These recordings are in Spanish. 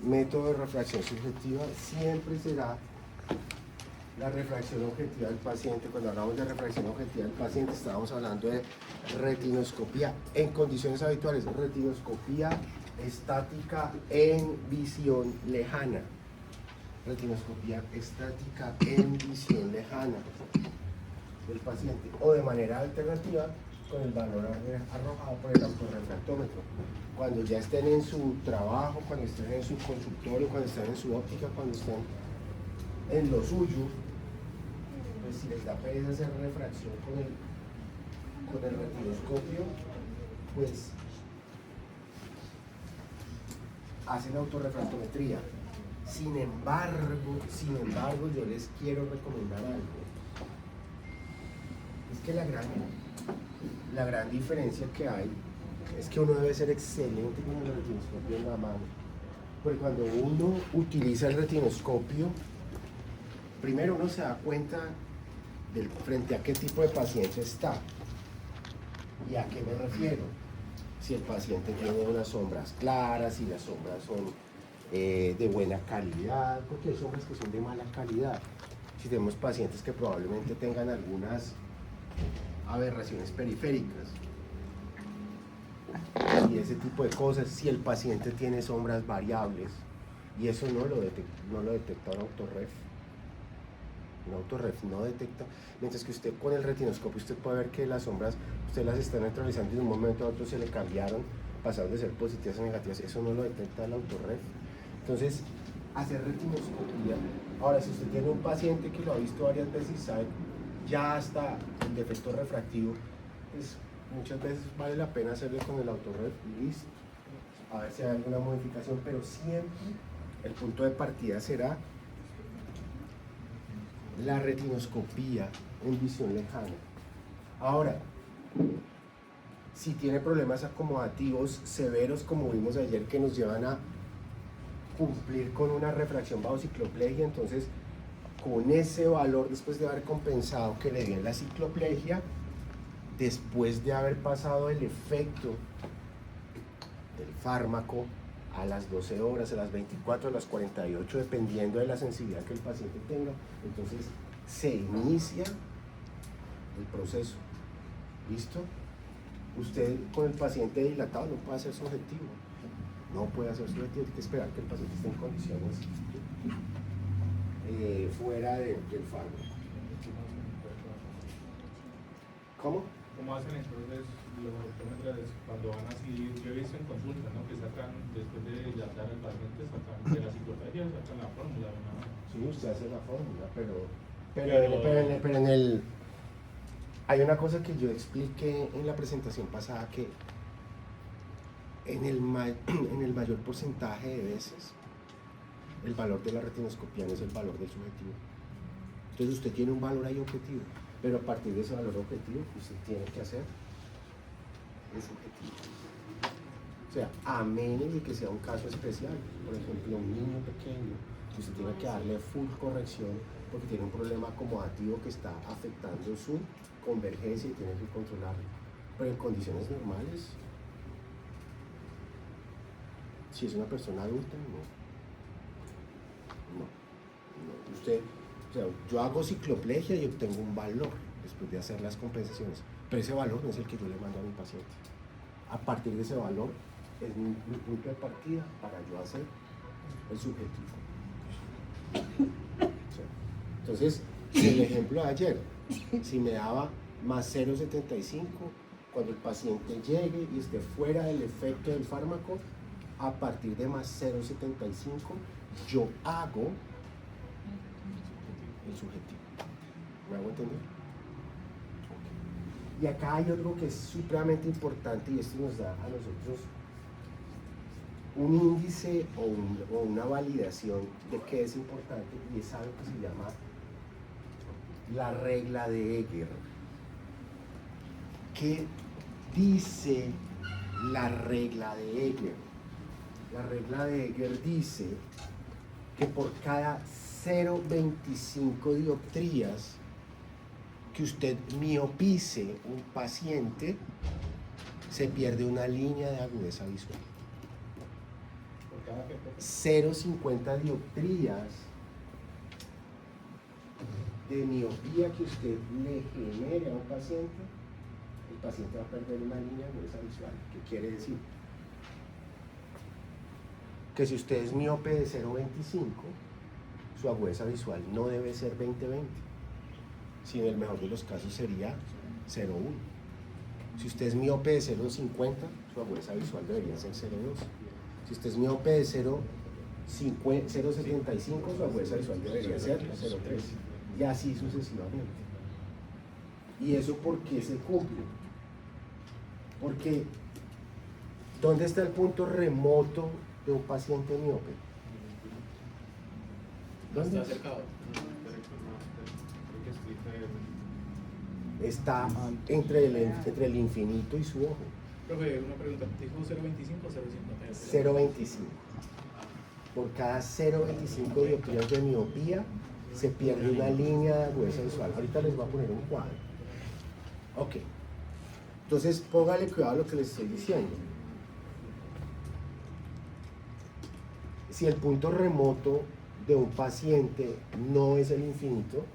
método de refracción subjetiva siempre será la refracción objetiva del paciente. Cuando hablamos de refracción objetiva del paciente, estábamos hablando de retinoscopía en condiciones habituales, retinoscopía estática en visión lejana. Retinoscopía estática en visión lejana del paciente, o de manera alternativa con el valor arrojado por el autorrefractómetro. Cuando ya estén en su trabajo, cuando estén en su consultorio, cuando estén en su óptica, cuando estén en lo suyo, pues si les da pereza hacer refracción con el retinoscopio, pues hacen autorrefractometría. Sin embargo, yo les quiero recomendar algo. Es que la gran diferencia que hay es que uno debe ser excelente con el retinoscopio en la mano. Porque cuando uno utiliza el retinoscopio, primero uno se da cuenta frente a qué tipo de paciente está. ¿Y a qué me refiero? Si el paciente tiene unas sombras claras, si las sombras son de buena calidad, porque hay sombras que son de mala calidad. Si tenemos pacientes que probablemente tengan algunas aberraciones periféricas y ese tipo de cosas, si el paciente tiene sombras variables, y eso no lo detecta un autorref. Un autorref no detecta, mientras que usted con el retinoscopio usted puede ver que las sombras usted las está neutralizando y de un momento a otro se le cambiaron, pasaron de ser positivas a negativas. Eso no lo detecta el autorref. Entonces, hacer retinoscopía. Ahora, si usted tiene un paciente que lo ha visto varias veces y sabe ya hasta el defecto refractivo, pues muchas veces vale la pena hacerlo con el autorref y listo, a ver si hay alguna modificación, pero siempre el punto de partida será la retinoscopía en visión lejana. Ahora, si tiene problemas acomodativos severos como vimos ayer, que nos llevan a cumplir con una refracción bajo cicloplegia, entonces con ese valor, después de haber compensado que le dio la cicloplegia, después de haber pasado el efecto del fármaco a las 12 horas, a las 24, a las 48, dependiendo de la sensibilidad que el paciente tenga, entonces se inicia el proceso. ¿Listo? Usted con el paciente dilatado no puede hacer subjetivo. No puede hacer subjetivo, tiene que esperar que el paciente esté en condiciones fuera del fármaco. ¿Cómo? ¿Cómo hacen entonces los optómetras cuando van así? Yo he visto en consulta, ¿no? Que sacan, después de dilatar al paciente, sacan de la cicloplegia, sacan la fórmula, ¿no? Sí, usted hace la fórmula, pero en el... Hay una cosa que yo expliqué en la presentación pasada, que en el mayor porcentaje de veces el valor de la retinoscopía no es el valor del subjetivo. Entonces usted tiene un valor ahí objetivo, pero a partir de ese valor objetivo usted tiene que hacer el subjetivo. O sea, a menos de que sea un caso especial, por ejemplo, un niño pequeño, usted tiene que darle full corrección porque tiene un problema acomodativo que está afectando su convergencia y tiene que controlarlo. Pero en condiciones normales, si es una persona adulta, no. Usted, o sea, yo hago cicloplegia y obtengo un valor después de hacer las compensaciones, pero ese valor no es el que yo le mando a mi paciente. A partir de ese valor es mi punto de partida para yo hacer el subjetivo. Entonces, el ejemplo de ayer, si me daba más 0,75, cuando el paciente llegue y esté fuera del efecto del fármaco, a partir de más 0,75, yo hago el subjetivo. ¿Me hago entender? Okay. Y acá hay otro que es supremamente importante, y esto nos da a nosotros un índice o una validación de qué es importante, y es algo que se llama la regla de Egger. ¿Qué dice la regla de Egger? La regla de Egger dice que por cada 0,25 dioptrías que usted miopice un paciente, se pierde una línea de agudeza visual. cada que toque. 0,50 dioptrías de miopía que usted le genere a un paciente, el paciente va a perder una línea gruesa visual. ¿Qué quiere decir? Que si usted es miope de 0,25, su agudeza visual no debe ser 20/20, sino en el mejor de los casos sería 0,1. Si usted es miope de 0,50, su agudeza visual debería ser 0,2. Si usted es miope de 0,75, su agudeza visual debería ser 0,3. Y así sucesivamente. ¿Y eso por qué se cumple? Porque ¿dónde está el punto remoto de un paciente miope? ¿Dónde Está acercado. está? Entre el infinito y su ojo. Profe, una pregunta. ¿Dijo 0.25 o 0.50? 0,25. Por cada 0,25 dioptrías de miopía se pierde una línea de agudeza visual. Ahorita les voy a poner un cuadro. Ok. Entonces póngale cuidado a lo que les estoy diciendo. Si el punto remoto de un paciente no es el infinito,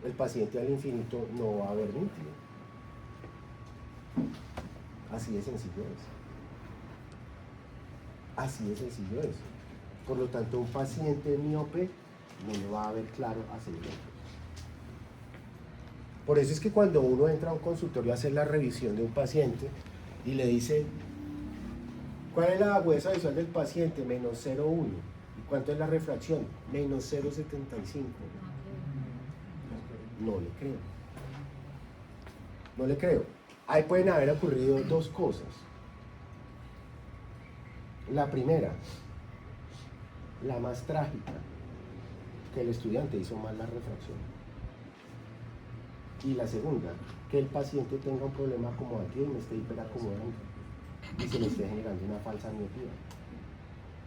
el paciente al infinito no va a ver nítido. Así de sencillo es. Así de sencillo es. Por lo tanto, un paciente miope no le va a ver claro a 6 metros. Por eso es que cuando uno entra a un consultorio a hacer la revisión de un paciente y le dice, ¿cuál es la agudeza visual del paciente? Menos 0,1. ¿Y cuánto es la refracción? Menos 0,75. No le creo. No le creo. Ahí pueden haber ocurrido dos cosas. La primera, la más trágica, que el estudiante hizo mal la refracción. Y la segunda, que el paciente tenga un problema acomodativo y me esté hiperacomodando y se le esté generando una falsa miopía.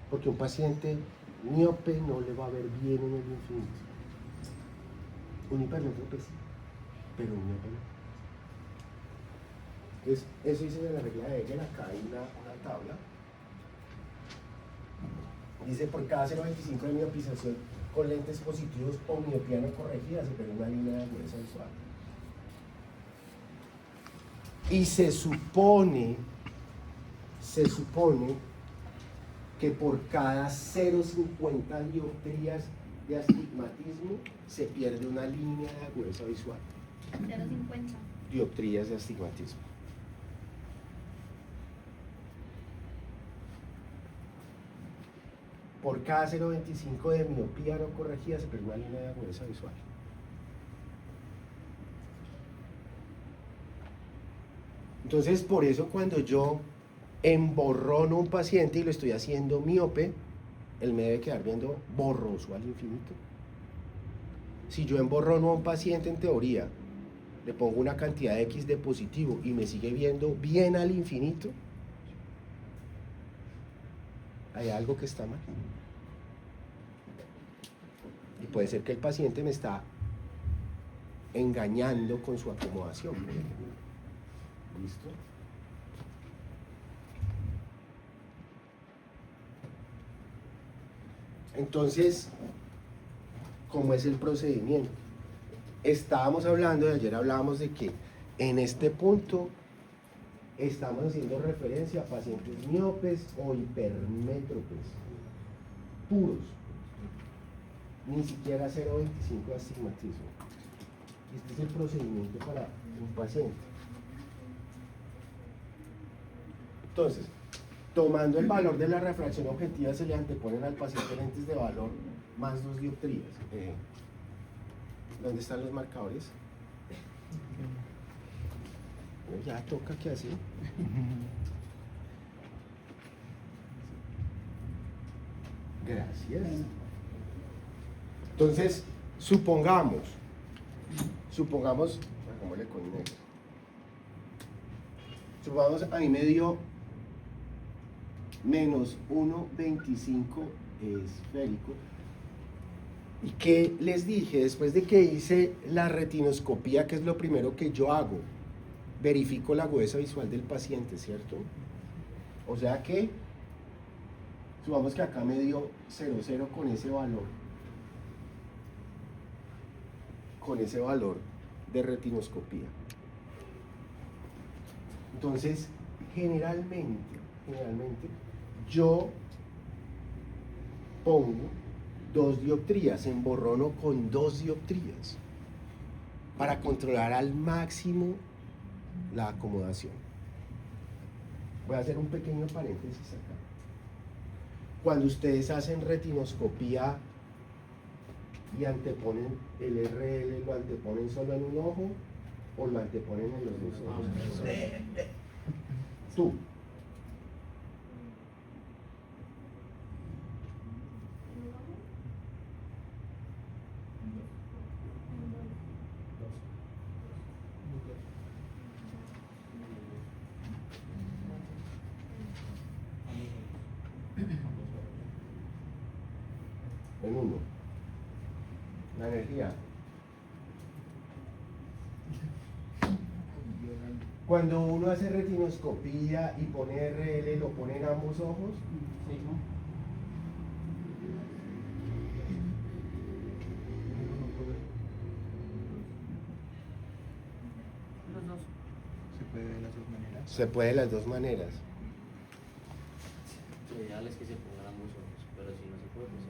Porque un paciente miope no le va a ver bien en el infinito. Un hipermétrope sí, pero un miope no. Entonces, eso dice de la regla de Hegel. Acá hay una tabla. Dice, por cada 0,25 de miopización con lentes positivos o miopía no corregida se pierde una línea de agudeza visual. Y se supone que por cada 0,50 dioptrías de astigmatismo se pierde una línea de agudeza visual. 0,50. Dioptrías de astigmatismo. Por cada 0,25 de miopía no corregida se pierde una línea de agudeza visual. Entonces, por eso cuando yo emborrono a un paciente y lo estoy haciendo miope, él me debe quedar viendo borroso al infinito. Si yo emborrono a un paciente en teoría, le pongo una cantidad X de positivo y me sigue viendo bien al infinito, hay algo que está mal. Y puede ser que el paciente me está engañando con su acomodación. ¿Listo? Entonces, ¿cómo es el procedimiento? Estábamos hablando, ayer hablábamos de que en este punto estamos haciendo referencia a pacientes miopes o hipermétropes puros, ni siquiera 0,25 de astigmatismo. Este es el procedimiento para un paciente. Entonces, tomando el valor de la refracción objetiva, se le anteponen al paciente lentes de valor más 2 dioptrías. ¿Dónde están los marcadores? Ya toca que así. Gracias. Entonces, supongamos, hagámosle con negro. Supongamos a mí me dio menos 1,25 esférico. ¿Y qué les dije? Después de que hice la retinoscopía, que es lo primero que yo hago, verifico la agudeza visual del paciente, ¿cierto? O sea que Supongamos que acá me dio 0,0 con ese valor de retinoscopía. Entonces, generalmente, yo pongo 2 dioptrías, emborrono con 2 dioptrías para controlar al máximo la acomodación. Voy a hacer un pequeño paréntesis acá. Cuando ustedes hacen retinoscopía y anteponen el RL, ¿lo anteponen solo en un ojo o lo anteponen en los dos ojos? Tú. En uno. La energía. Cuando uno hace retinoscopía y pone RL, ¿lo pone en ambos ojos? Sí, ¿no? Los dos. Se puede de las dos maneras. Se puede de las dos maneras. Lo ideal es que se pongan ambos ojos, pero si no se puede, pues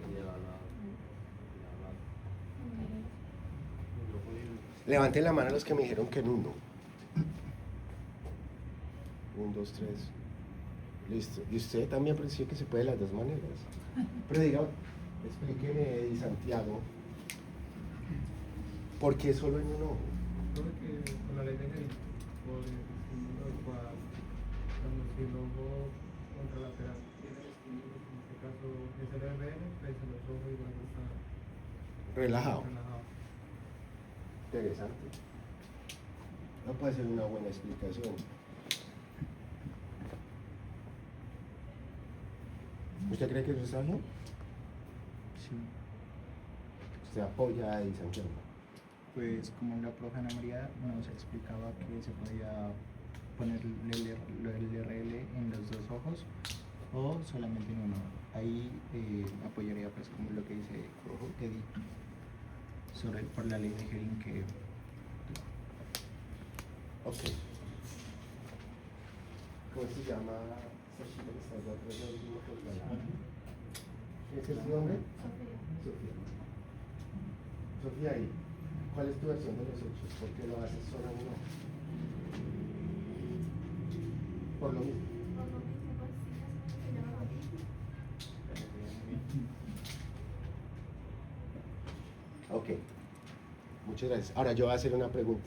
el de al lado. Levanten la mano los que me dijeron que en uno. 1, 2, 3. Listo. Y usted también pareció que se puede de las dos maneras. Pero diga, explíqueme, Eddie, Santiago, ¿por qué solo en un ojo? Porque con la ley de Gauss, por el estímulo cual, cuando si el ojo contra la terapia tiene el estímulo, en este caso es el RL, pues los ojos igual está Relajado. relajado. Interesante. No puede ser una buena explicación. ¿Usted cree que eso está bien? Sí. Usted apoya a Eddie Santiago. Pues como la profe Ana María nos explicaba que se podía poner el RL en los dos ojos o solamente en uno. Ahí apoyaría pues como lo que dice Eddie sobre por la ley de Hering que Ok. ¿Cómo se llama esa chica que está allá atrás del último portal? ¿Ese es tu nombre? Sofía. Sofía, ¿y cuál es tu versión de los hechos? ¿Por qué lo haces solo en uno? Por lo mismo. Ok. Muchas gracias. Ahora yo voy a hacer una pregunta.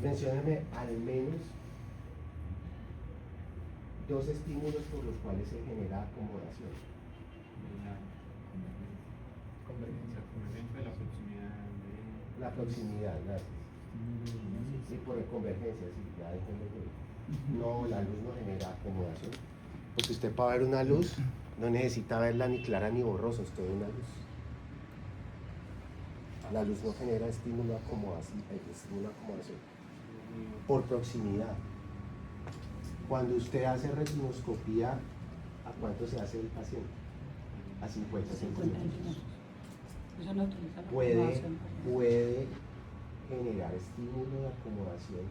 Mencióneme al menos 2 estímulos por los cuales se genera acomodación. convergencia de la proximidad La proximidad, gracias. Sí, por convergencia, sí, ya entendí. No, la luz no genera acomodación. Porque usted para ver una luz no necesita verla ni clara ni borrosa, es toda una luz. La luz no genera estímulo acomodación, por proximidad. Cuando usted hace retinoscopía, ¿a cuánto se hace el paciente? A 50 centímetros. Eso no utiliza la Puede acomodación. generar estímulo de acomodación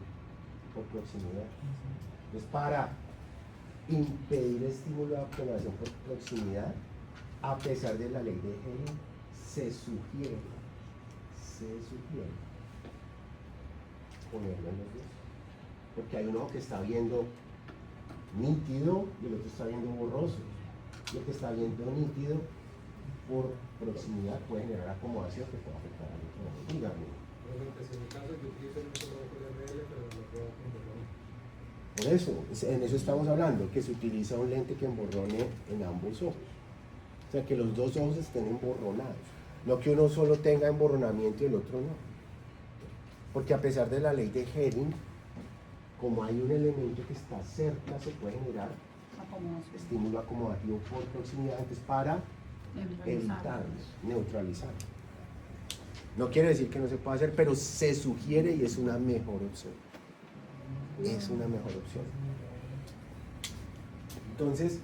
por proximidad. Entonces, para impedir estímulo de acomodación por proximidad, a pesar de la ley de Hering, se sugiere ponerlo en los dos. Porque hay uno que está viendo nítido y el otro está viendo borroso. Y el que está viendo nítido por proximidad puede generar acomodación que puede afectar al otro. Dígame. Pues en mi caso yo utilizo un solo ojo de RL, pero lo puedo controlar. Por eso, en eso estamos hablando, que se utiliza un lente que emborrone en ambos ojos. O sea, que los dos ojos estén emborronados. No que uno solo tenga emborronamiento y el otro no. Porque a pesar de la ley de Hering, como hay un elemento que está cerca, se puede generar Acomodación. estímulo acomodativo por proximidad, antes para evitar, neutralizar. No quiere decir que no se pueda hacer, pero se sugiere y es una mejor opción. Es una mejor opción. Entonces,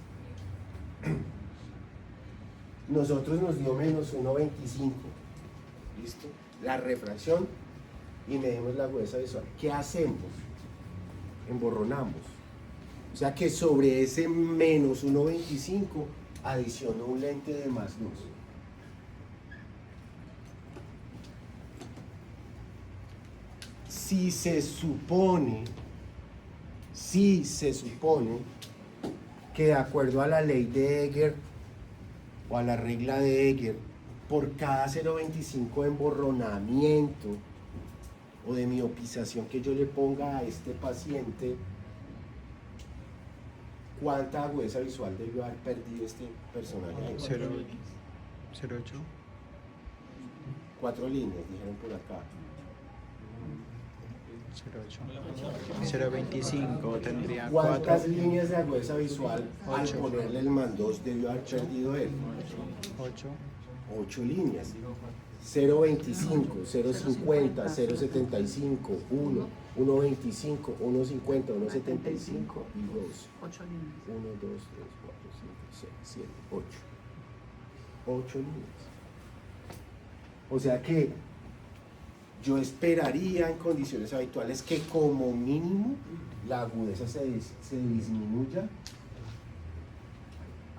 Nosotros nos dio menos 1.25. ¿Listo? La refracción y medimos la agudeza visual. ¿Qué hacemos? Emborronamos. O sea que sobre ese menos 1.25 adiciono un lente de más 2. Si se supone que de acuerdo a la ley de Egger o a la regla de Egger, por cada 0.25 de emborronamiento o de miopización que yo le ponga a este paciente, ¿cuánta agudeza visual debió haber perdido este personaje? 0.8. 4 líneas, dijeron por acá. 0.25 tendría ¿Cuántas 4. líneas de agudeza visual al 8. ponerle el más 2 debió haber perdido él? 8. 8 líneas. 0.25, 0.50, 0.75, 1, 1.25, 1.50, 1.75 y 2. 8 líneas. 1, 2, 3, 4, 5, 6, 7, 8. 8 líneas. O sea que yo esperaría en condiciones habituales que como mínimo la agudeza se disminuya.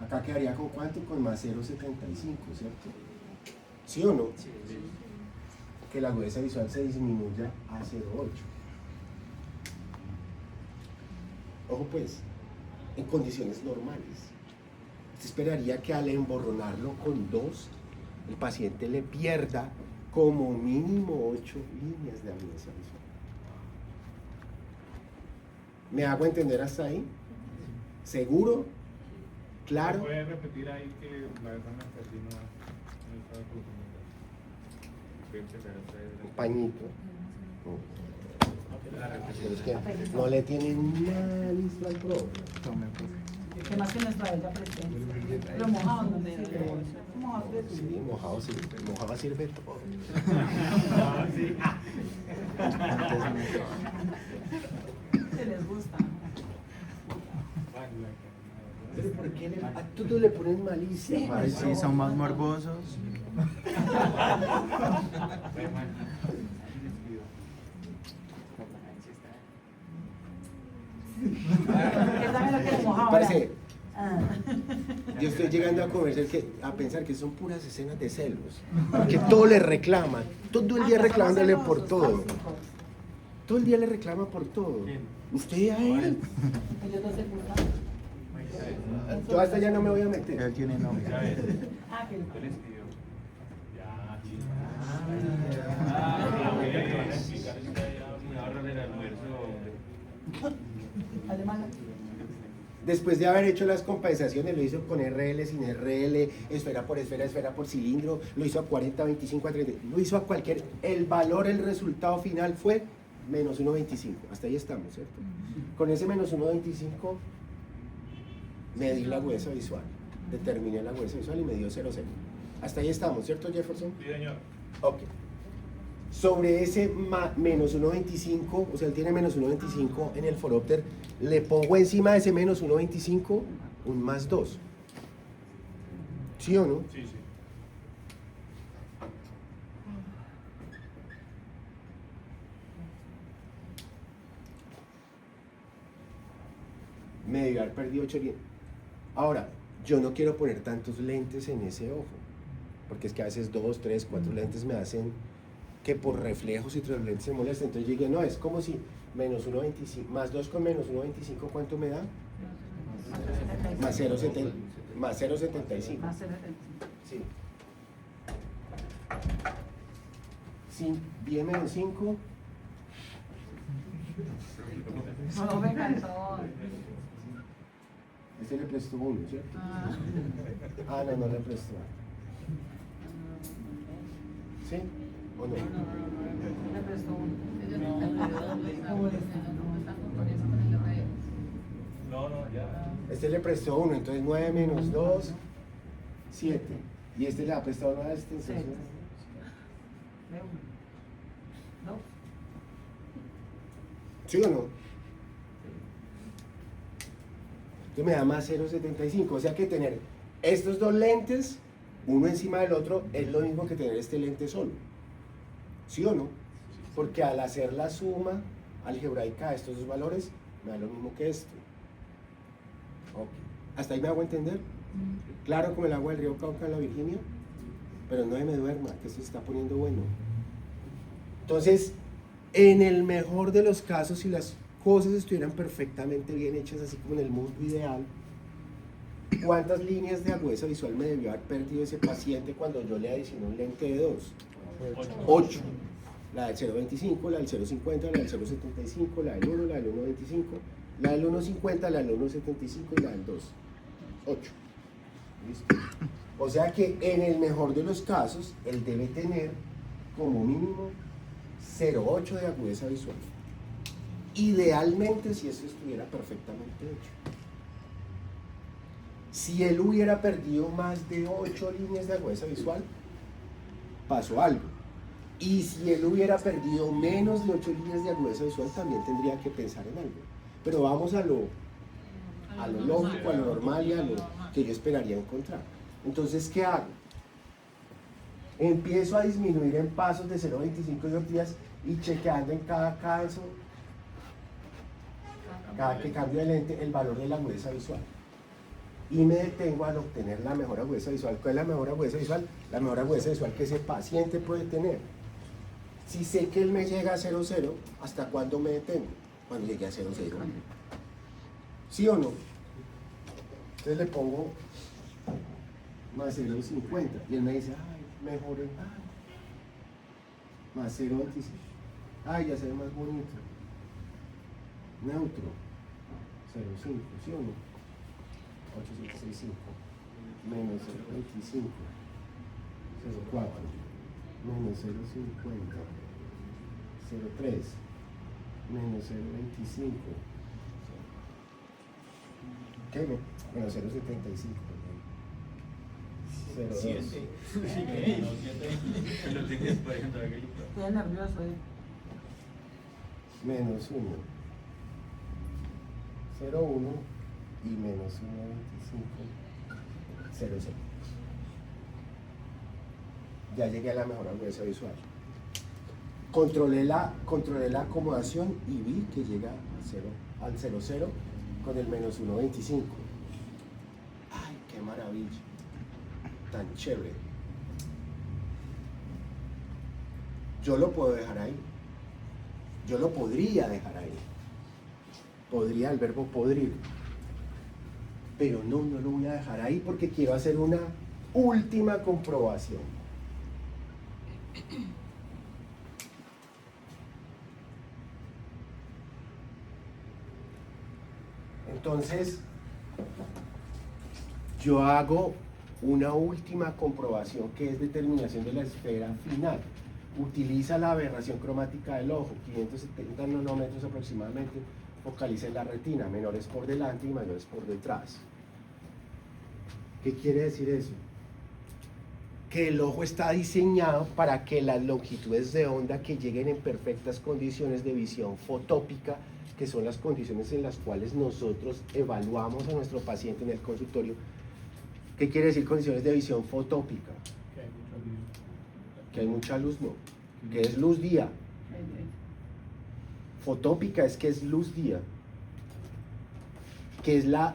Acá quedaría con cuánto, con más 0.75, ¿cierto? ¿Sí o no? Que la agudeza visual se disminuya a 0.8. Ojo pues, en condiciones normales. Se esperaría que al emborronarlo con 2, el paciente le pierda como mínimo 8 líneas de agudeza visual. ¿Me hago entender hasta ahí? ¿Seguro? ¿Claro? ¿Puede repetir ahí que la verdad me perdí, no estaba confundida? Un pañito. Pero es que no le tienen nada listo al pro. Tome, profe. Que más que nuestra bella presente. Pero mojado no me sirve. Mojado de tu. Sí, mojado sirve todo. Se les gusta. Pero ¿por qué a todos le ponen malicia? Sí, para eso? Si son más morbosos. Es también lo que le mojado. Parece, Ah. yo estoy llegando a pensar que son puras escenas de celos. Porque todo le reclaman. Todo el día reclamándole por todo. Todo el día le reclama por todo. ¿Usted a él? Ellos dos se gustan. Yo hasta ya no me voy a meter. Él tiene novia. Ah, que alemana. Después de haber hecho las compensaciones, lo hizo con RL, sin RL, esfera por cilindro, lo hizo a 40, 25, a 30, lo hizo a cualquier. El valor, el resultado final fue menos 1.25. Hasta ahí estamos, ¿cierto? Con ese menos 1.25 medí la agudeza visual, determiné la agudeza visual y me dio 0,0. Hasta ahí estamos, ¿cierto, Jefferson? Sí, señor. Ok. Sobre ese menos 1.25, o sea, él tiene menos 1.25 en el forópter, le pongo encima de ese menos 1.25 un más 2. ¿Sí o no? Sí, sí. Me debió haber perdido 8 líneas. Ahora, yo no quiero poner tantos lentes en ese ojo, porque es que a veces 2, 3, 4 lentes me hacen que por reflejos y 3 lentes se molestan. Entonces yo dije, no, es como si menos 1.25, más 2 con menos 1.25, ¿cuánto me da? Más 0.70, más 0.75. Más 0,75. Sí. Sí, bien menos 5. No, me encantó. Este le prestó 1, ¿cierto? Ah. Ah, no le prestó. ¿Sí? ¿O no? Le prestó uno. No, ya. Este le prestó 1, entonces 9 menos 2, 7. Y este le ha prestado 1 a este, entonces. Sí. De uno. Dos. ¿Sí o no? que me da más 0,75. O sea que tener estos dos lentes, uno encima del otro, es lo mismo que tener este lente solo. ¿Sí o no? Porque al hacer la suma algebraica de estos dos valores, me da lo mismo que esto. Ok. ¿Hasta ahí me hago entender? Claro como el agua del río Cauca en la Virginia, pero no me duerma, que esto se está poniendo bueno. Entonces, en el mejor de los casos, si las cosas estuvieran perfectamente bien hechas, así como en el mundo ideal, ¿cuántas líneas de agudeza visual me debió haber perdido ese paciente cuando yo le adicioné un lente de 2? 8. La del 0.25, la del 0.50, la del 0.75, la del 1, la del 1.25, la del 1.50, la del 1.75 y la del 2. 8. ¿Listo? O sea que en el mejor de los casos, él debe tener como mínimo 0.8 de agudeza visual. Idealmente, si eso estuviera perfectamente hecho. Si él hubiera perdido más de 8 líneas de agudeza visual, pasó algo. Y si él hubiera perdido menos de 8 líneas de agudeza visual, también tendría que pensar en algo. Pero vamos a lo lógico, a lo normal y a lo que yo esperaría encontrar. Entonces, ¿qué hago? Empiezo a disminuir en pasos de 0.25 dioptrías y chequeando en cada caso, cada que cambio de lente, el valor de la agudeza visual. Y me detengo al obtener la mejor agudeza visual. ¿Cuál es la mejor agudeza visual? La mejor agudeza visual que ese paciente puede tener. Si sé que él me llega a 0,0, ¿hasta cuándo me detengo? Cuando llegue a 0,0. ¿Sí o no? Entonces le pongo más 0,50 y él me dice, ay, mejor el más 0,25. Ay, ya se ve más bonito. Neutro. 0,5, ¿sí o no? 8,65 menos 0,25, 0,4 menos 0,50, 0,3 menos 0,25, ¿qué no? Menos 0,75, 0,2 Estoy nervioso, menos 1, 0,1 y menos 1,25, 0,0. Ya llegué a la mejor agudeza visual. Controlé la acomodación y vi que llega al 0,0 con el menos 1,25. ¡Ay, qué maravilla! Tan chévere. Yo lo puedo dejar ahí. Yo lo podría dejar ahí. Podría, el verbo podrir. Pero no lo voy a dejar ahí porque quiero hacer una última comprobación. Entonces, yo hago una última comprobación que es determinación de la esfera final. Utiliza la aberración cromática del ojo, 570 nanómetros aproximadamente, focaliza en la retina, menores por delante y mayores por detrás. ¿Qué quiere decir eso? Que el ojo está diseñado para que las longitudes de onda que lleguen en perfectas condiciones de visión fotópica, que son las condiciones en las cuales nosotros evaluamos a nuestro paciente en el consultorio. ¿Qué quiere decir condiciones de visión fotópica? Que hay mucha luz, no. Que es luz día. Fotópica es que es luz día, que es la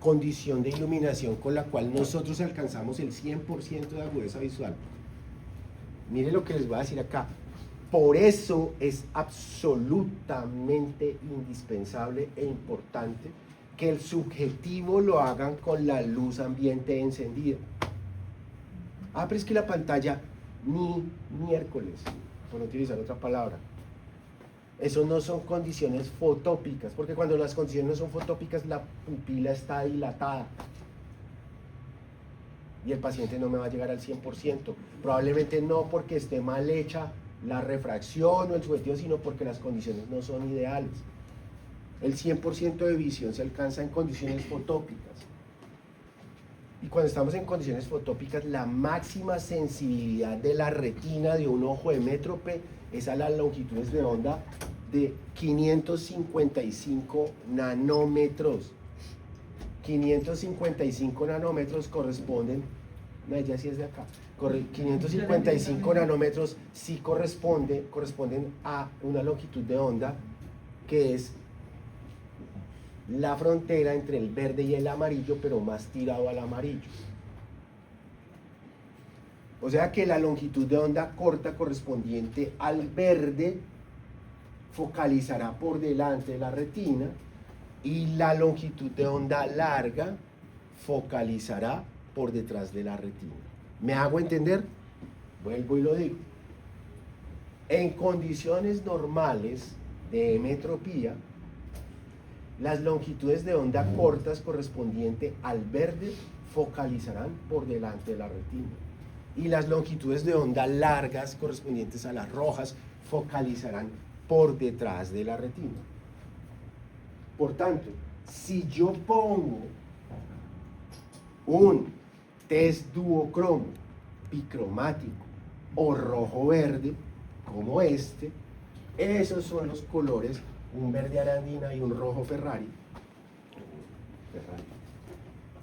condición de iluminación con la cual nosotros alcanzamos el 100% de agudeza visual. Mire lo que les voy a decir acá. Por eso es absolutamente indispensable e importante que el subjetivo lo hagan con la luz ambiente encendida. Pero es que la pantalla, ni miércoles, por no utilizar otra palabra. Eso no son condiciones fotópicas, porque cuando las condiciones no son fotópicas, la pupila está dilatada. Y el paciente no me va a llegar al 100%. Probablemente no porque esté mal hecha la refracción o el subjetivo, sino porque las condiciones no son ideales. El 100% de visión se alcanza en condiciones fotópicas. Y cuando estamos en condiciones fotópicas, la máxima sensibilidad de la retina de un ojo hemétrope es a las longitudes de onda de 555 nanómetros. 555 nanómetros corresponden, no, ella sí es de acá, 555 nanómetros sí corresponden a una longitud de onda que es la frontera entre el verde y el amarillo, pero más tirado al amarillo. O sea que la longitud de onda corta correspondiente al verde focalizará por delante de la retina y la longitud de onda larga focalizará por detrás de la retina. ¿Me hago entender? Vuelvo y lo digo. En condiciones normales de hemetropía, las longitudes de onda cortas correspondientes al verde focalizarán por delante de la retina y las longitudes de onda largas correspondientes a las rojas focalizarán por detrás de la retina. Por tanto, si yo pongo un test duocromo, bicromático o rojo-verde, como este, esos son los colores, un verde arandina y un rojo Ferrari,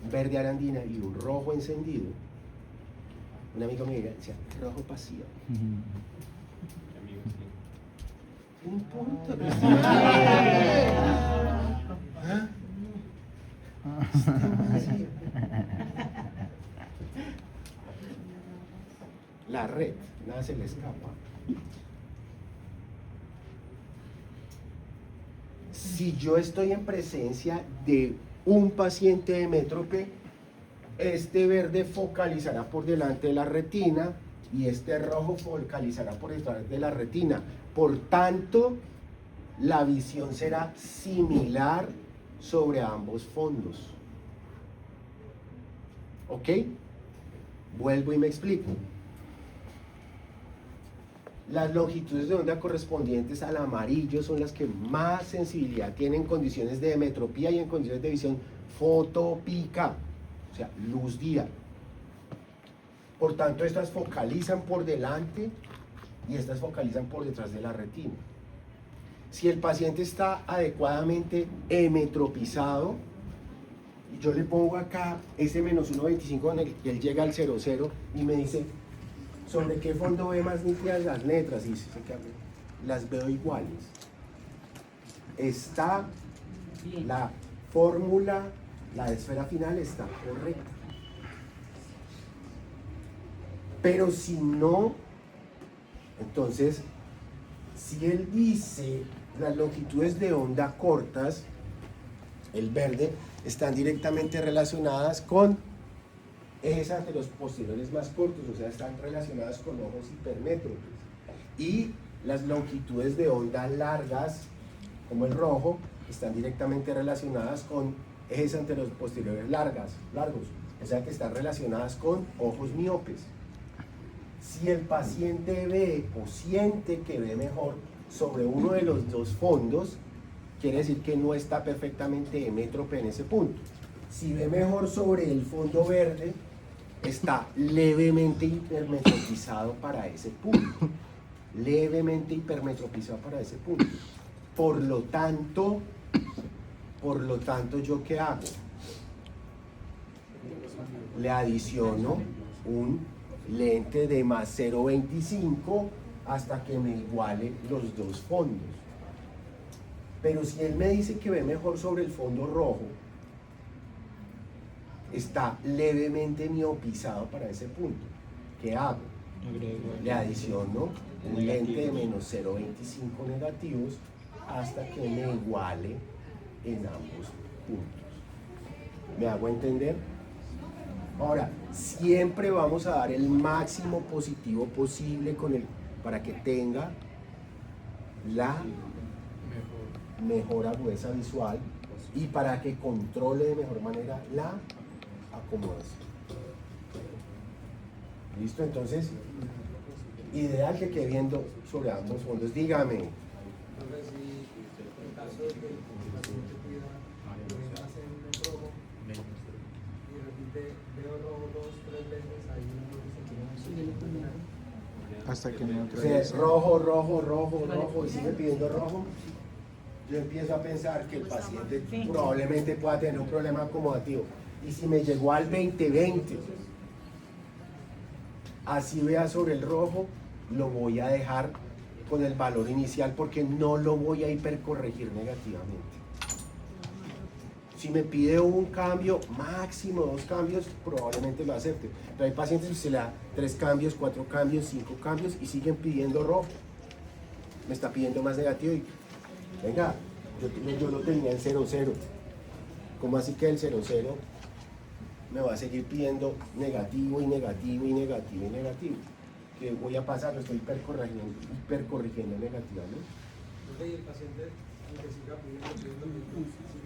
un verde arandina y un rojo encendido. Un amigo me decía, rojo pasivo. No importa, pero ¿ah? La red, nada se le escapa. Si yo estoy en presencia de un paciente hemétrope, este verde focalizará por delante de la retina y este rojo focalizará por detrás de la retina. Por tanto, la visión será similar sobre ambos fondos. ¿Ok? Vuelvo y me explico. Las longitudes de onda correspondientes al amarillo son las que más sensibilidad tienen en condiciones de hemetropía y en condiciones de visión fotópica, o sea, luz día. Por tanto, estas focalizan por delante y estas focalizan por detrás de la retina. Si el paciente está adecuadamente hemetropizado, yo le pongo acá ese menos 1.25 en el que él llega al 0,0 y me dice, ¿sobre qué fondo ve más nítidas las letras? Y dice, las veo iguales. Está la fórmula, la esfera final está correcta. Pero si no, entonces, si él dice las longitudes de onda cortas, el verde, están directamente relacionadas con ejes anteros posteriores más cortos, o sea, están relacionadas con ojos hipermétropes. Y las longitudes de onda largas, como el rojo, están directamente relacionadas con ejes anteros posteriores largos, o sea, que están relacionadas con ojos miopes. Si el paciente ve o siente que ve mejor sobre uno de los dos fondos, quiere decir que no está perfectamente hemétrope en ese punto. Si ve mejor sobre el fondo verde, está levemente hipermetropizado para ese punto. Levemente hipermetropizado para ese punto. Por lo tanto, ¿yo qué hago? Le adiciono un lente de más 0.25 hasta que me iguale los dos fondos. Pero si él me dice que ve mejor sobre el fondo rojo, está levemente miopizado para ese punto. ¿Qué hago? Le adiciono un lente de menos 0.25 negativos hasta que me iguale en ambos puntos. ¿Me hago entender? Ahora, siempre vamos a dar el máximo positivo posible para que tenga la mejor agudeza visual y para que controle de mejor manera la acomodación. ¿Listo? Entonces, ideal que quede viendo sobre ambos fondos. Dígame. Entonces, si en caso de que el paciente pida más en rojo y repite, veo rojo 2-3 veces, ahí no se quiere Hasta que no O sea, rojo, y sigue pidiendo rojo. yo empiezo a pensar que el paciente probablemente pueda tener un problema acomodativo. Y si me llegó al 20-20, así vea sobre el rojo, lo voy a dejar con el valor inicial porque no lo voy a hipercorregir negativamente. Si me pide un cambio, máximo 2 cambios, probablemente lo acepte. Pero hay pacientes que se le da 3 cambios, 4 cambios, 5 cambios y siguen pidiendo rojo. Me está pidiendo más negativo y, venga, yo lo tenía en 0,0. ¿Cómo así que el 0,0 me va a seguir pidiendo negativo y negativo y negativo y negativo? ¿Qué voy a pasar? Lo estoy hipercorrigiendo negativamente. Entonces, y el paciente, aunque siga pidiendo, sigue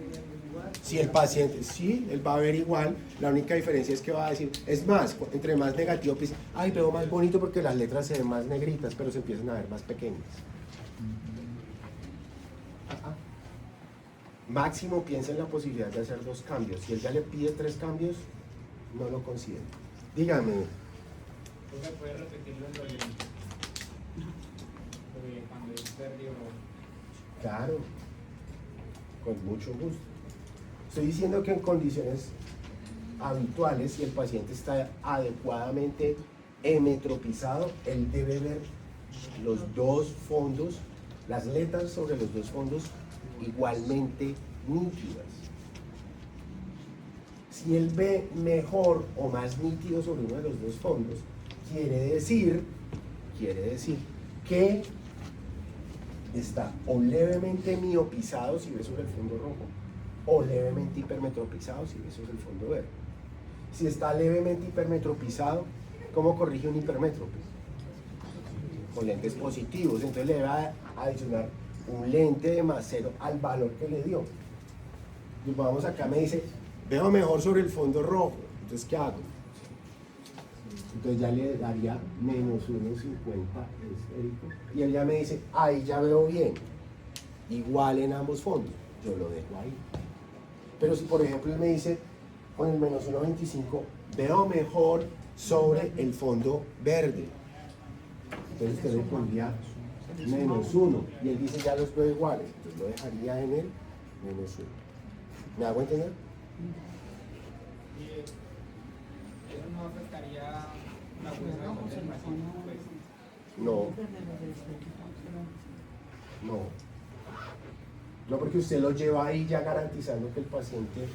viendo igual. Si el paciente, sí, él va a ver igual, la única diferencia es que va a decir, es más, entre más negativo, pues, ay, veo más bonito porque las letras se ven más negritas, pero se empiezan a ver más pequeñas. Máximo piensa en la posibilidad de hacer 2 cambios. Si él ya le pide 3 cambios, no lo considera. Dígame. ¿Me puede repetirlo en lo de cuando es verde o rojo? Claro, con mucho gusto. Estoy diciendo que en condiciones habituales, si el paciente está adecuadamente hemetropizado, él debe ver los 2 fondos, las letras sobre los 2 fondos igualmente nítidas. Si él ve mejor o más nítido sobre uno de los 2 fondos, quiere decir que está o levemente miopizado si ve sobre el fondo rojo, o levemente hipermetropizado si ve sobre el fondo verde. Si está levemente hipermetropizado, ¿cómo corrige un hipermétrope? Con lentes positivos, entonces le va a adicionar un lente de más 0 al valor que le dio. Y vamos acá, me dice, veo mejor sobre el fondo rojo, entonces ¿qué hago? Entonces ya le daría menos 1,50 esférico. Y él ya me dice, ahí ya veo bien. Igual en ambos fondos. Yo lo dejo ahí. Pero si por ejemplo él me dice, con el menos 1,25, veo mejor sobre el fondo verde. Entonces usted le pondría menos 1. Y él dice, ya los veo iguales. Entonces lo dejaría en el menos 1. ¿Me hago entender? Y eso no afectaría la fuerza del paciente, pues. No. No. No, porque usted lo lleva ahí ya garantizando que el paciente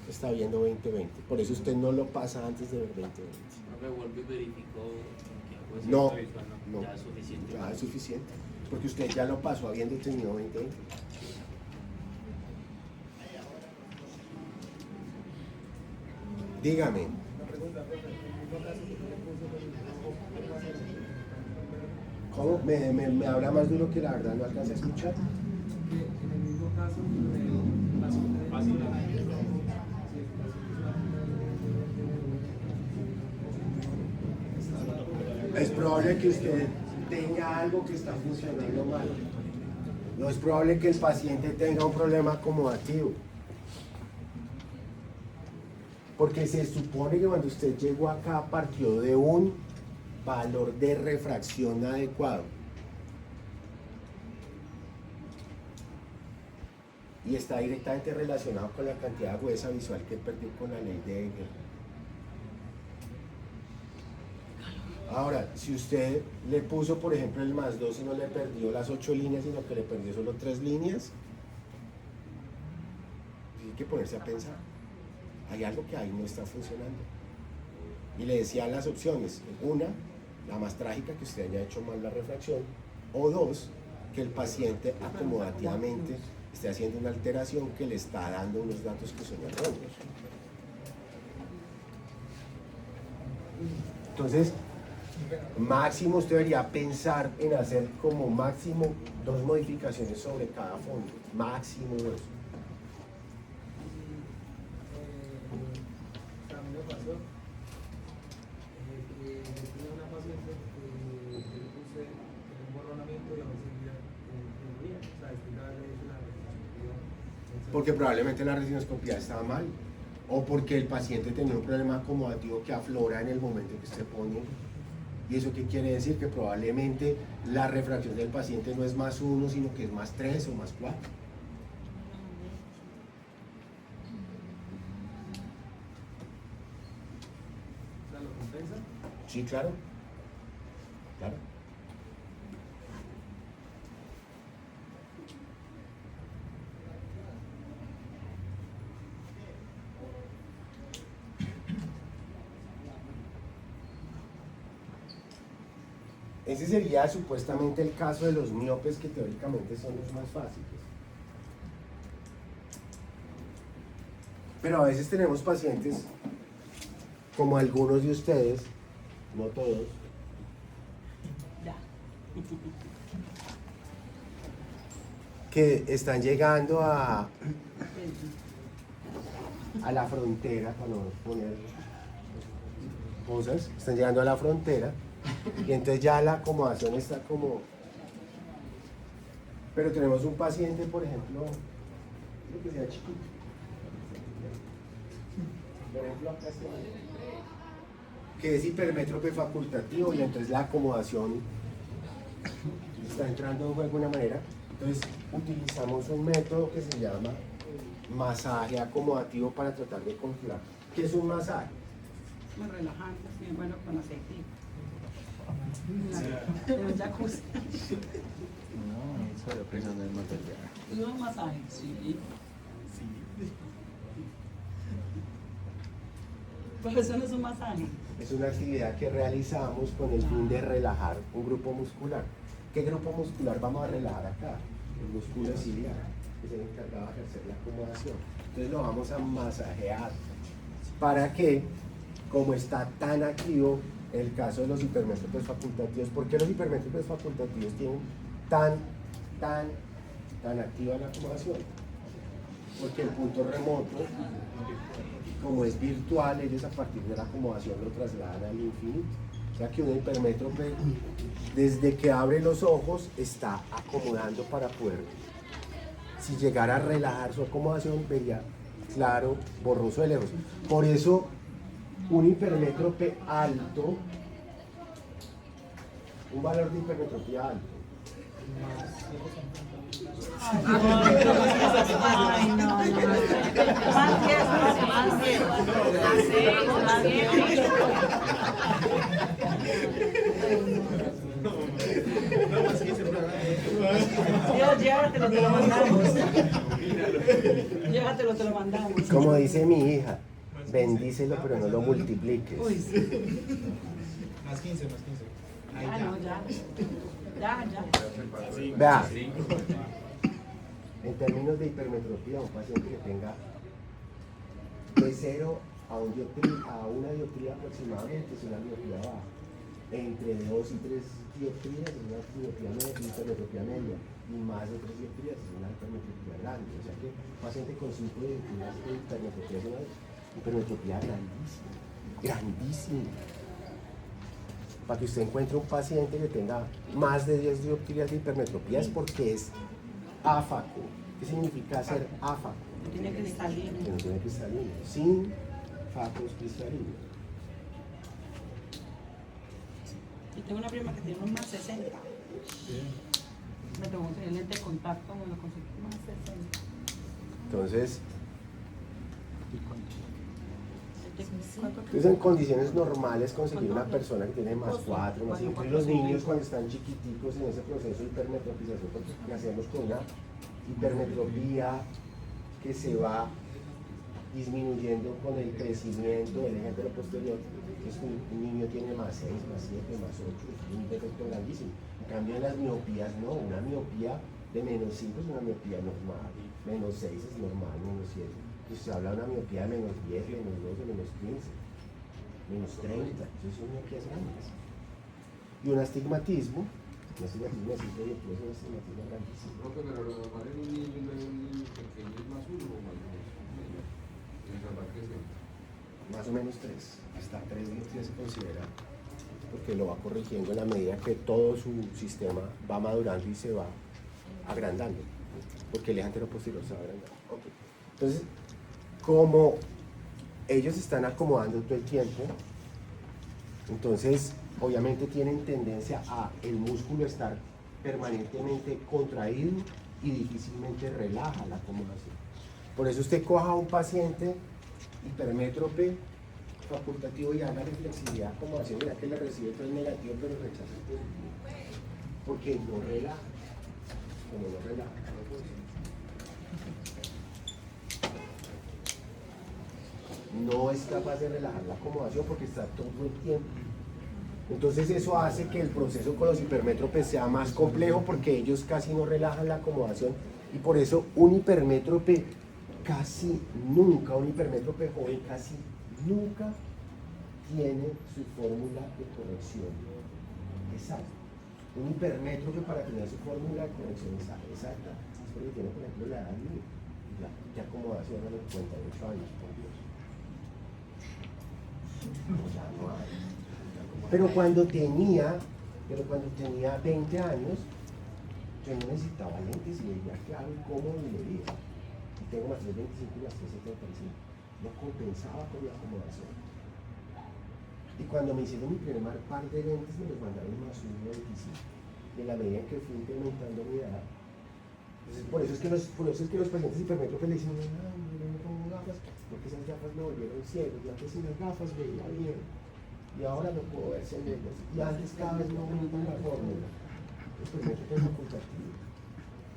está viendo 20-20. Por eso usted no lo pasa antes de ver 20-20. No me vuelvo y verifico que puede ser No, visual, no. Ya es suficiente. Ya es suficiente. Porque usted ya lo pasó habiendo tenido 20-20. Dígame. Una pregunta, profe, en el mismo caso que yo le puse con el rojo, ¿qué pasa en el ¿Cómo? ¿Me habla más duro que la verdad no alcanza a escuchar? que en el mismo caso del paciente del Fácil. Es probable que usted tenga algo que está funcionando mal. No es probable que el paciente tenga un problema acomodativo. Porque se supone que cuando usted llegó acá partió de un valor de refracción adecuado. Y está directamente relacionado con la cantidad de agudeza visual que perdió con la ley de Egger. Ahora, si usted le puso, por ejemplo, el más 2 y no le perdió las 8 líneas, sino que le perdió solo 3 líneas, tiene que ponerse a pensar. Hay algo que ahí no está funcionando. Y le decía las opciones. Una, la más trágica, que usted haya hecho mal la refracción. O 2, que el paciente acomodativamente esté haciendo una alteración que le está dando unos datos que son erróneos. Entonces, máximo usted debería pensar en hacer como máximo 2 modificaciones sobre cada fondo. Máximo 2. A mí me pasó que yo tenía una paciente que yo le puse un borronamiento y aún seguía en bien, o sea, estoy darle la retroscopía. Porque probablemente la retinoscopía estaba mal. O porque el paciente tenía un problema acomodativo que aflora en el momento que se pone. ¿Y eso qué quiere decir? Que probablemente la refracción del paciente no es más 1, sino que es más 3 o más 4. Sí, claro. Claro. Ese sería supuestamente el caso de los miopes, que teóricamente son los más fáciles. Pero a veces tenemos pacientes, como algunos de ustedes, no todos, Ya. que están llegando a la frontera, para no poner cosas, están llegando a la frontera, y entonces ya la acomodación está como... Pero tenemos un paciente, por ejemplo, lo que sea chiquito. Por ejemplo, acá está, que es hipermétrope facultativo, y entonces la acomodación está entrando de alguna manera. Entonces utilizamos un método que se llama masaje acomodativo para tratar de controlar. ¿Qué es un masaje? Muy relajante, sí, bueno, con aceite. En un jacuzzi. No, eso depende del material. Es un masaje, sí. Pero eso no es un masaje. Es una actividad que realizamos con el fin de relajar un grupo muscular. ¿Qué grupo muscular vamos a relajar acá? El músculo ciliar, que es el encargado de ejercer la acomodación. Entonces lo vamos a masajear. ¿Para qué? Como está tan activo el caso de los hipermétropes facultativos. ¿Por qué los hipermétropes facultativos tienen tan activa la acomodación? Porque el punto remoto, como es virtual, ellos a partir de la acomodación lo trasladan al infinito. O sea que un hipermétrope, desde que abre los ojos, está acomodando para poder, si llegara a relajar su acomodación, vería claro, borroso de lejos. Por eso, un hipermétrope alto, un valor de hipermetropía alto, Ay, no. Más 10, más 10. Más 10. Dios, llévatelo, te lo mandamos. Llévatelo, te lo mandamos. como dice mi hija, bendícelo pero no lo multipliques. Uy, sí. Más 15. Ah, no, ya. Ya. Vea, en términos de hipermetropía, un paciente que tenga de 0 a una dioptría aproximadamente es una miopía baja. Entre 2 y 3 dioptrías es una hipermetropía media, y más de 3 dioptrías es una hipermetropía grande. O sea que un paciente con 5 dioptrías de hipermetropía es una hipermetropía grandísima. Para que usted encuentre un paciente que tenga más de 10 dioptrías de hipermetropía es porque es áfaco. ¿Qué significa ser áfaco? Tiene cristalino. Que no tiene cristalino, sin facos cristalinos. Yo tengo una prima que tiene un más 60. Me tengo que tener lente de contacto, me lo conseguí más 60. Entonces, ¿Cuánto entonces, en condiciones normales, conseguir una persona que tiene más 4, más 5, y los niños cuando están chiquiticos en ese proceso de hipermetropización, porque nacemos con una hipermetropía que se va disminuyendo con el crecimiento del eje anteroposterior. Entonces un niño tiene más 6, más 7, más 8, es un defecto grandísimo. En cambio en las miopías no, una miopía de menos 5 es una miopía normal, menos 6 es normal, menos 7. Y se habla de una miopía de menos 10, menos 12, menos 15, menos 30, eso son miopías grandes. Y un astigmatismo de 5 dioptrías es un astigmatismo grandísimo. Profe, pero lo normal en un niño pequeño es más 1 o más 2. Mientras va creciendo. Más o menos 3, hasta 3 dioptrías se considera, porque lo va corrigiendo en la medida que todo su sistema va madurando y se va agrandando, porque el eje anteroposterior se va agrandando. Okay. Entonces, como ellos están acomodando todo el tiempo, entonces obviamente tienen tendencia a el músculo estar permanentemente contraído y difícilmente relaja la acomodación. Por eso usted coja a un paciente hipermétrope facultativo y haga flexibilidad como así, mira que le recibe todo el negativo pero rechaza el positivo. Porque no relaja, como no relaja. No es capaz de relajar la acomodación porque está todo el tiempo. Entonces eso hace que el proceso con los hipermétropes sea más complejo porque ellos casi no relajan la acomodación y por eso un hipermétrope casi nunca, un hipermétrope joven casi nunca tiene su fórmula de corrección exacta. Un hipermétrope para tener su fórmula de corrección exacta es porque tiene, por ejemplo, la edad mía. ¿Qué acomodación a los 58 años, por Dios? Ya no hay. Pero cuando tenía 20 años, yo no necesitaba lentes y veía claro y cómodo y leía. Y tengo más 325 y más 375. No compensaba con la acomodación. Y cuando me hicieron mi primer par de lentes, me los mandaron más 1.25. En la medida en que fui incrementando mi edad. Entonces, por eso es que los pacientes hipermétropes le dicen, no me pongo gafas, porque esas gafas me volvieron ciegos. Yo antes sin las gafas veía bien. Y ahora no puedo ver sin ellas. Y antes cada vez me aumentan la fórmula. El hipermétrope es facultativo.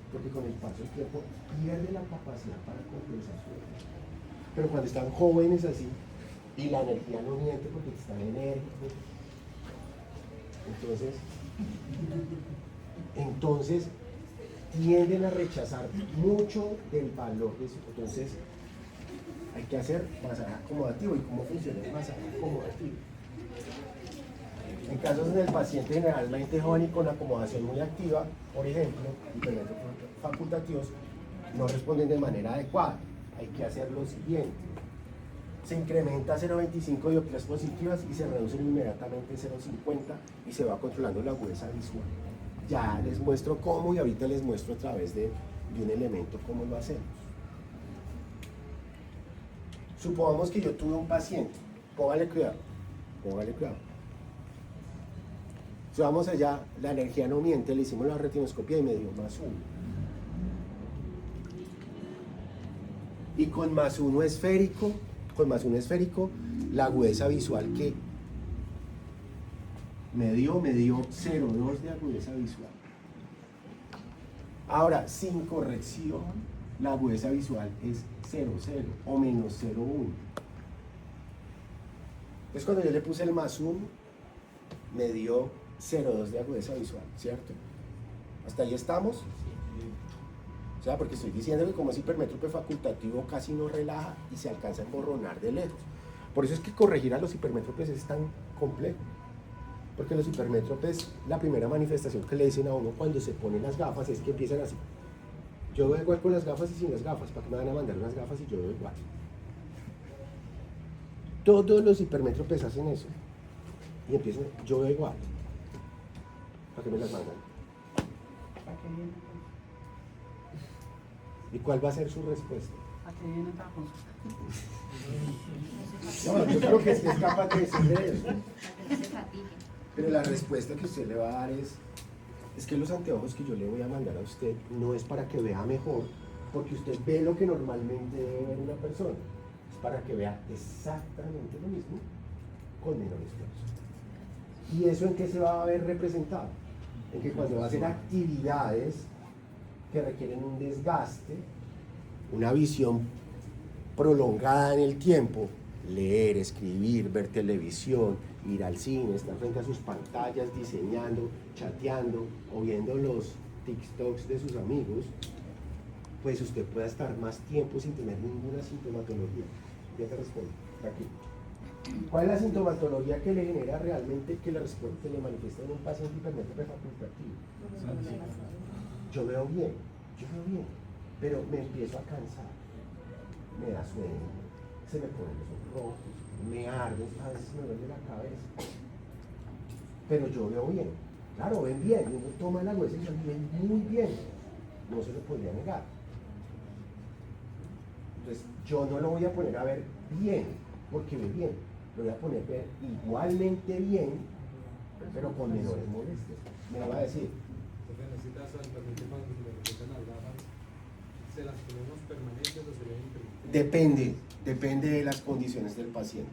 Porque con el paso del tiempo pierde la capacidad para compensar su efecto. Pero cuando están jóvenes así, y la energía no miente porque están enérgicos, entonces tienden a rechazar mucho del valor de su. Entonces hay que hacer masaje acomodativo. ¿Y cómo funciona el masaje acomodativo? En casos en el paciente generalmente joven y con acomodación muy activa, por ejemplo, hipermétropes facultativos no responden de manera adecuada. Hay que hacer lo siguiente. Se incrementa a 0.25 dioptrías positivas y se reducen inmediatamente 0.50 y se va controlando la agudeza visual. Ya les muestro cómo y ahorita les muestro a través de un elemento cómo lo hacemos. Supongamos que yo tuve un paciente, póngale cuidado. Si vamos allá, la energía no miente, le hicimos la retinoscopia y me dio +1. Y con +1 esférico, la agudeza visual que me dio 0,2 de agudeza visual. Ahora, sin corrección, la agudeza visual es 0,0 o -0,1. Entonces cuando yo le puse el +1, me dio 0,2 de agudeza visual, ¿cierto? ¿Hasta ahí estamos? O sea, porque estoy diciendo que como es hipermétrope facultativo casi no relaja y se alcanza a emborronar de lejos. Por eso es que corregir a los hipermétropes es tan complejo. Porque los hipermétropes, la primera manifestación que le dicen a uno cuando se ponen las gafas es que empiezan así. Yo veo igual con las gafas y sin las gafas. ¿Para qué me van a mandar unas gafas y yo veo igual? Todos los hipermétropes hacen eso. Y empiezan, yo veo igual. ¿Para qué me las mandan? ¿Para qué viene? ¿Y cuál va a ser su respuesta? ¿Para qué viene esta consulta? No, yo creo que sí es capaz de decirle eso. Pero la respuesta que usted le va a dar es que los anteojos que yo le voy a mandar a usted no es para que vea mejor, porque usted ve lo que normalmente debe ver una persona. Es para que vea exactamente lo mismo con menor esfuerzo. ¿Y eso en qué se va a ver representado? En que cuando va a hacer actividades que requieren un desgaste, una visión prolongada en el tiempo, leer, escribir, ver televisión, ir al cine, estar frente a sus pantallas diseñando, chateando o viendo los TikToks de sus amigos, pues usted pueda estar más tiempo sin tener ninguna sintomatología. Ya te respondo, aquí. ¿Cuál es la sintomatología que le genera realmente que le manifiesta en un paciente hipermétrope facultativo? Yo veo bien, pero me empiezo a cansar, me da sueño, se me ponen los ojos rojos, me arde, a veces me duele la cabeza, pero yo veo bien. Claro, ven bien, uno toma la huesa y ven muy bien, no se lo podría negar. Entonces, yo no lo voy a poner a ver bien, porque ve bien, lo voy a poner a ver igualmente bien, pero con menores molestias. Me va a decir. Necesitas al paciente cuando se le recetan las gafas, ¿se las ponemos permanentes o se le intermitentes? Depende de las condiciones del paciente.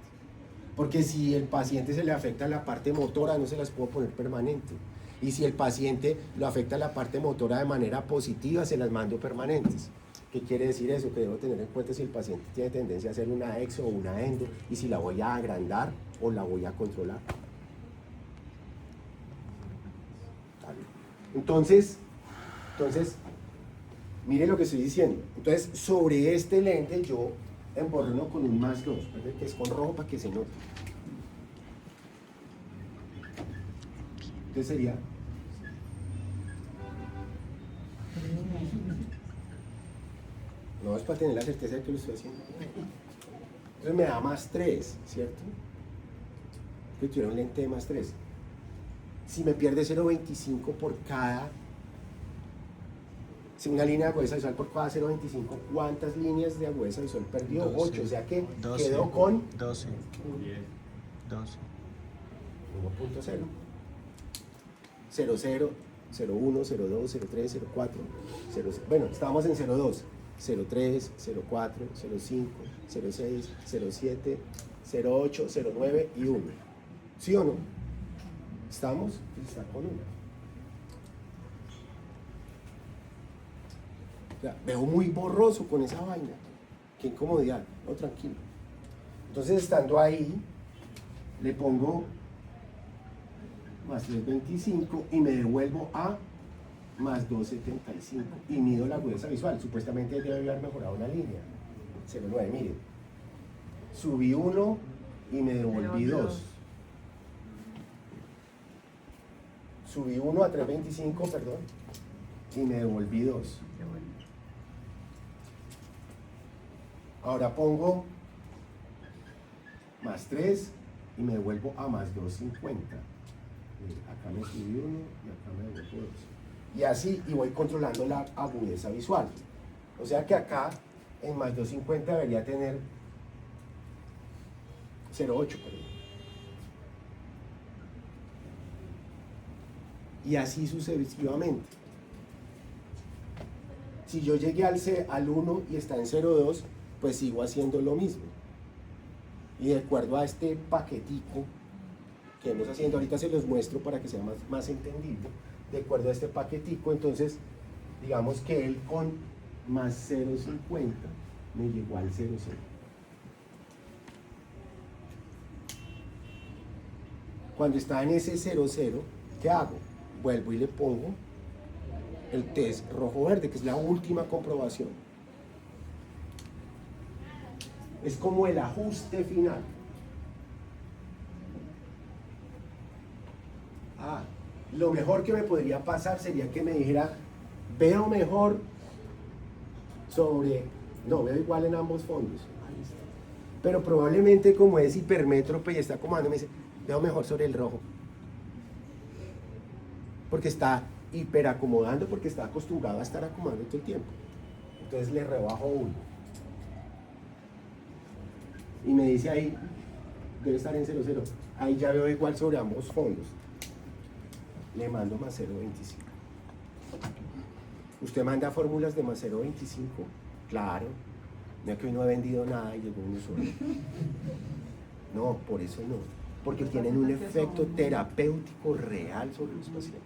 Porque si el paciente se le afecta la parte motora, no se las puedo poner permanente. Y si el paciente lo afecta la parte motora de manera positiva, se las mando permanentes. ¿Qué quiere decir eso? Que debo tener en cuenta si el paciente tiene tendencia a hacer una exo o una endo y si la voy a agrandar o la voy a controlar. Entonces, mire lo que estoy diciendo. Entonces, sobre este lente yo emborrono con un +2, que es con rojo para que se note. Entonces sería no es para tener la certeza de que lo estoy haciendo. Entonces me da +3, ¿cierto? Que tuviera un lente de +3. Si me pierde 0.25 por cada, si una línea de agudeza visual por cada 0.25, ¿cuántas líneas de agudeza visual perdió? 12. 8, o sea que 12. quedó con 12. 12. 1.0. 0, 0, 0, 1, 0, 2, 0, 3, 0, 4, 0, bueno, estábamos en 0, 2, 0, 3, 0, 4, 0, 5, 0, 6, 0, 7, 0, 8, 0, 9 y 1. ¿Sí o no? ¿Estamos? Está con 1. O sea, veo muy borroso con esa vaina. Qué incomodidad. No, tranquilo. Entonces, estando ahí, le pongo +3.25 y me devuelvo a +2.75 y mido la agudeza visual. Supuestamente debe haber mejorado la línea. 0.9, miren. Subí 1 y me devolví 2. Subí 1 a 3.25, perdón, y me devolví 2. Ahora pongo +3 y me devuelvo a +2.50. Acá me subí 1 y acá me devuelvo 2. Y así, y voy controlando la agudeza visual. O sea que acá, en +2.50 debería tener 0.8, perdón. Y así sucesivamente. Si yo llegué al 1 y está en 0.2, pues sigo haciendo lo mismo. Y de acuerdo a este paquetico que hemos haciendo, ahorita se los muestro para que sea más entendible. De acuerdo a este paquetico, entonces, digamos que él con +0.50 me llegó al 0.0. Cuando está en ese 0.0, ¿qué hago? Vuelvo y le pongo el test rojo-verde, que es la última comprobación. Es como el ajuste final. Lo mejor que me podría pasar sería que me dijera, veo mejor no, veo igual en ambos fondos. Pero probablemente como es hipermétrope y está acomodando, me dice, veo mejor sobre el rojo. Porque está hiperacomodando, porque está acostumbrado a estar acomodando todo el tiempo. Entonces le rebajo 1. Y me dice ahí, debe estar en 0.0. Ahí ya veo igual sobre ambos fondos. Le mando +0.25. ¿Usted manda fórmulas de +0.25? Claro. Mira que hoy no he vendido nada y llegó uno solo. No, por eso no. Porque tienen un efecto terapéutico real sobre los pacientes.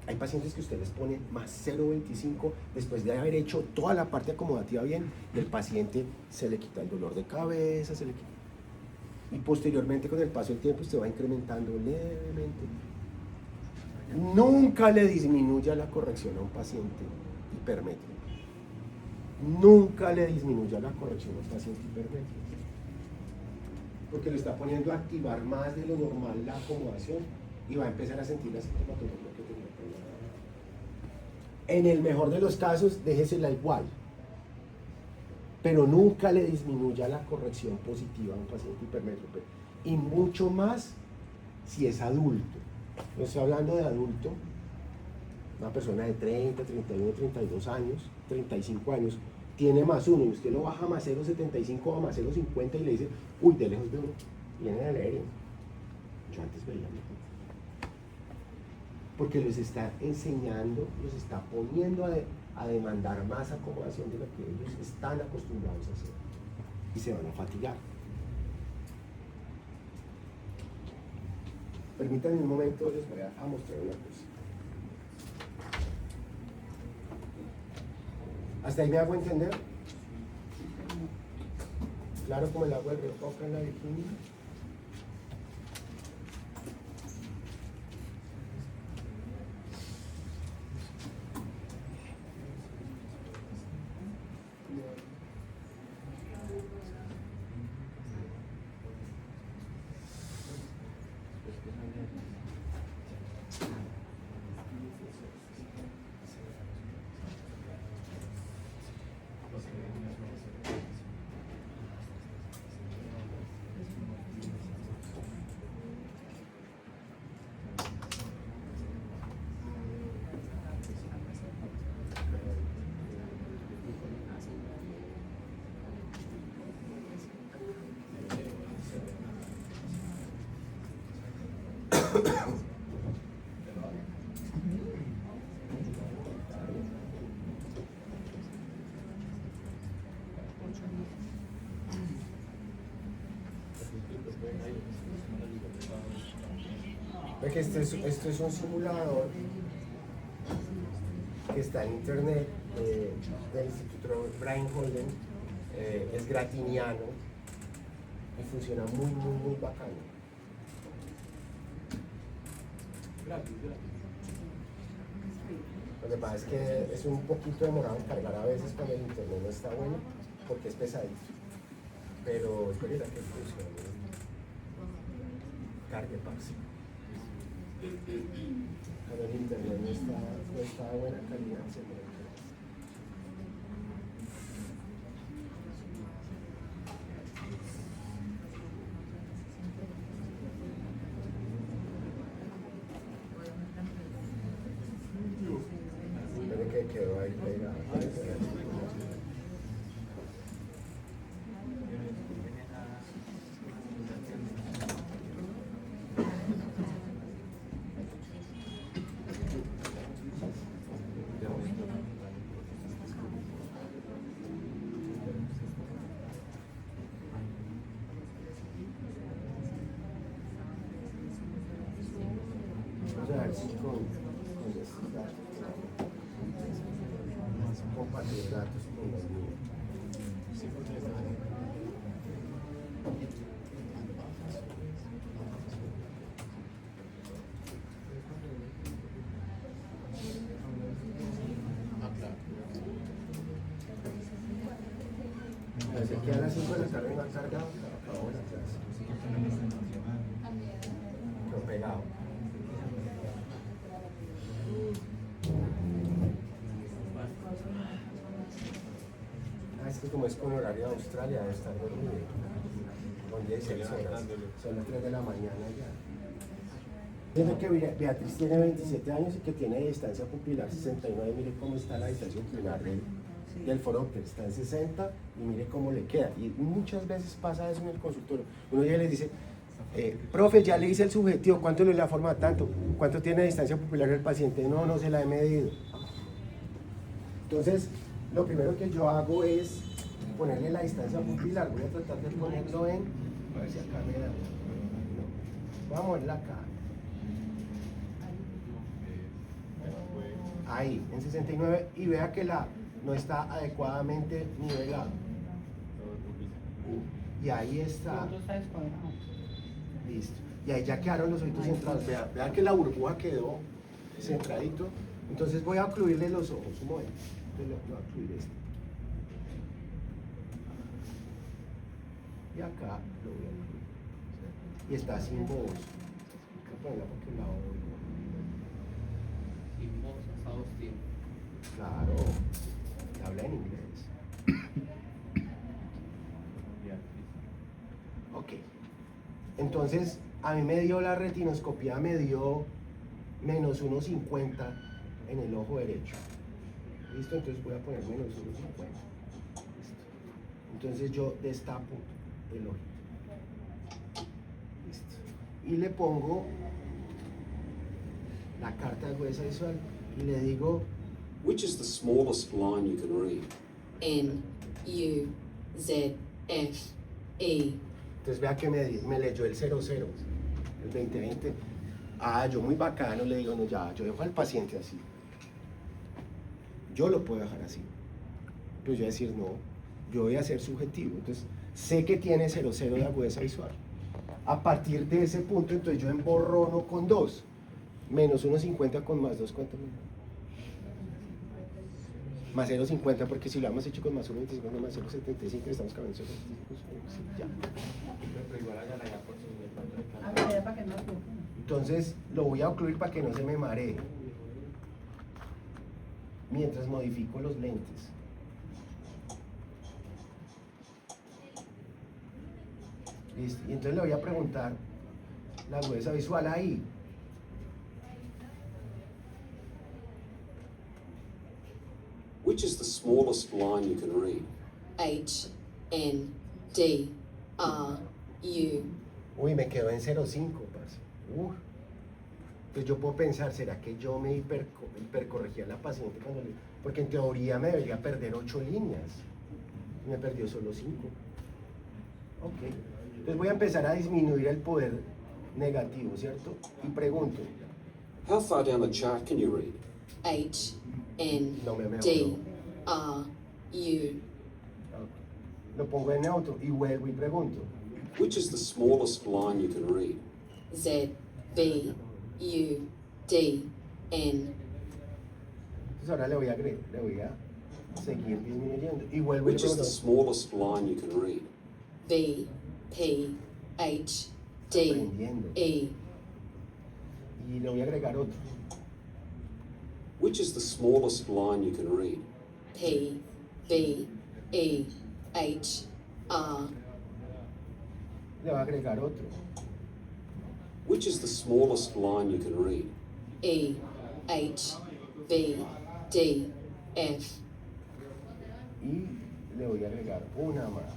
Hay pacientes que usted les pone +0.25 después de haber hecho toda la parte acomodativa bien, y el paciente se le quita el dolor de cabeza, se le quita. Y posteriormente, con el paso del tiempo, usted va incrementando levemente. Nunca le disminuya la corrección a un paciente hipermétrico. Nunca le disminuya la corrección a un paciente hipermétrico. Porque lo está poniendo a activar más de lo normal la acomodación y va a empezar a sentir la sintomatología que tenía. En el mejor de los casos, déjesela igual. Pero nunca le disminuya la corrección positiva a un paciente hipermétrope. Y mucho más si es adulto. No estoy hablando de adulto, una persona de 30, 31, 32 años, 35 años, tiene +1 y usted lo baja a +0.75 a +0.50 y le dice, uy, de lejos veo, viene al aéreo. Yo antes veía mejor. Porque los está enseñando, los está poniendo a demandar más acomodación de lo que ellos están acostumbrados a hacer. y se van a fatigar. Permítanme un momento, les voy a mostrar una cosa. ¿Hasta ahí me hago entender? Claro como el agua del río Cauca en la Virginia. Ve que esto es un simulador que está en internet del Instituto Brian Holden, es gratiniano y funciona muy bacano. Lo que pasa es que es un poquito demorado en cargar a veces cuando el internet no está bueno, porque es pesadito. Pero espera que funcione. Cargue, parce. Cuando el internet no está de buena calidad, se muere. Que quedó ahí pegado. Vamos a ver si con estos datos compartir datos con los míos. Desde que a las 5 de la tarde no ha cargado, acabó la clase. Pero pegado. Es que como es con horario de Australia, debe estar dormido. Con 16 horas. Son las 3 de la mañana ya. Viendo que Beatriz tiene 27 años y que tiene distancia pupilar 69, mire cómo está la distancia pupilar del forópter, está en 60 y mire cómo le queda. Y muchas veces pasa eso en el consultorio. Uno ya les dice, profe, ya le hice el subjetivo, ¿cuánto le la forma tanto? ¿Cuánto tiene de distancia pupilar el paciente? No se la he medido. Entonces, lo primero que yo hago es ponerle la distancia pupilar. Voy a tratar de ponerlo en, a ver si acá me da. No. Voy a moverla acá. Ahí, en 69, y vea que no está adecuadamente nivelado. Y ahí está. Listo. Y ahí ya quedaron los ojitos centrados. Vea que la burbuja quedó centradito. Entonces voy a ocluirle los ojos. Un momento. Entonces voy a ocluir esto. Y acá lo voy a ocluir. Y está sin voz. Voy a ponerla porque la oigo. Sin voz, hasta hostia. Claro. Y habla en inglés. Ok. Entonces, a mí me dio la retinoscopía, me dio menos 1.50 en el ojo derecho. ¿Listo? Entonces voy a poner menos 1.50. ¿Listo? Entonces yo destapo el ojo. ¿Listo? Y le pongo la carta de agudeza visual y le digo, which is the smallest line you can read? N, U, Z, F, E. Entonces vea que me leyó el 00, el 2020. Ah, yo muy bacano le digo, no, ya, yo dejo al paciente así. Yo lo puedo dejar así. Pero yo voy a decir, no, yo voy a ser subjetivo. Entonces, sé que tiene 00 de agudeza visual. A partir de ese punto, entonces yo emborrono con 2. Menos 1,50 con más 2, ¿cuánto me da? Más 0,50, porque si lo hemos hecho con más 1,25 con más 0,75, estamos cambiando 0,75. Sí, ya. Pero igual allá la ya por si de pronto le A cambia. ver, para que no lo toquen. Entonces, lo voy a ocluir para que no se me maree. Mientras modifico los lentes. Listo. Y entonces le voy a preguntar la agudeza visual ahí. Which is the smallest line you can read? H, N, D, R, U. Uy, me quedó en 0,5, parce. Entonces yo puedo pensar, ¿será que yo me hipercorregí a la paciente cuando le... Porque en teoría me debería perder 8 líneas. Me perdió solo 5. Ok. Entonces voy a empezar a disminuir el poder negativo, ¿cierto? Y pregunto. How far down the chart can you read? H, N, No me D, mejoró. R, U. Ok. Lo pongo en neutro y vuelvo y pregunto. Which is the smallest line you can read? Z, B, U, D, N. Entonces ahora le voy a seguir disminuyendo. Y vuelvo y Which le is the pregunto. smallest line you can read? V, P, H, D, Aprendiendo. E. Y le voy a agregar otro. Which is the smallest line you can read? P, B, E, H, R. Le voy a agregar otro. Which is the smallest line you can read? E, H, B, D, F. Y le voy a agregar una más.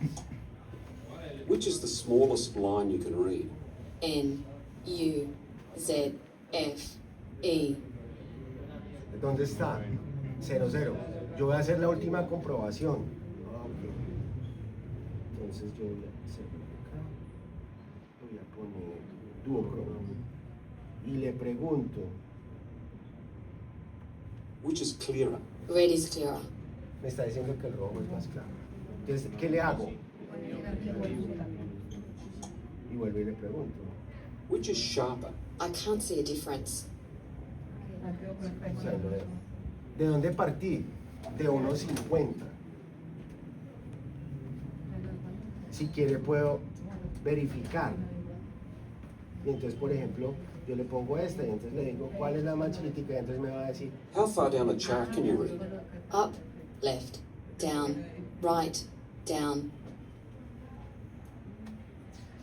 Which is the smallest line you can read? N, U, Z, F, E. ¿Dónde está? 00. Yo voy a hacer la última comprobación. Ok. Entonces yo voy a hacer acá. Voy a poner duocromo. Y le pregunto. Which is clearer? Red is clearer. Me está diciendo que el rojo es más claro. Entonces, ¿qué le hago? Y vuelvo y le pregunto. Which is sharper? I can't see a difference. O sea, ¿de dónde partí? De 1,50. Si quiere puedo verificar. Y entonces, por ejemplo, yo le pongo esta y entonces le digo cuál es la más chiquitica y entonces me va a decir, How far down the chart can you read? Up, left, down, right, down.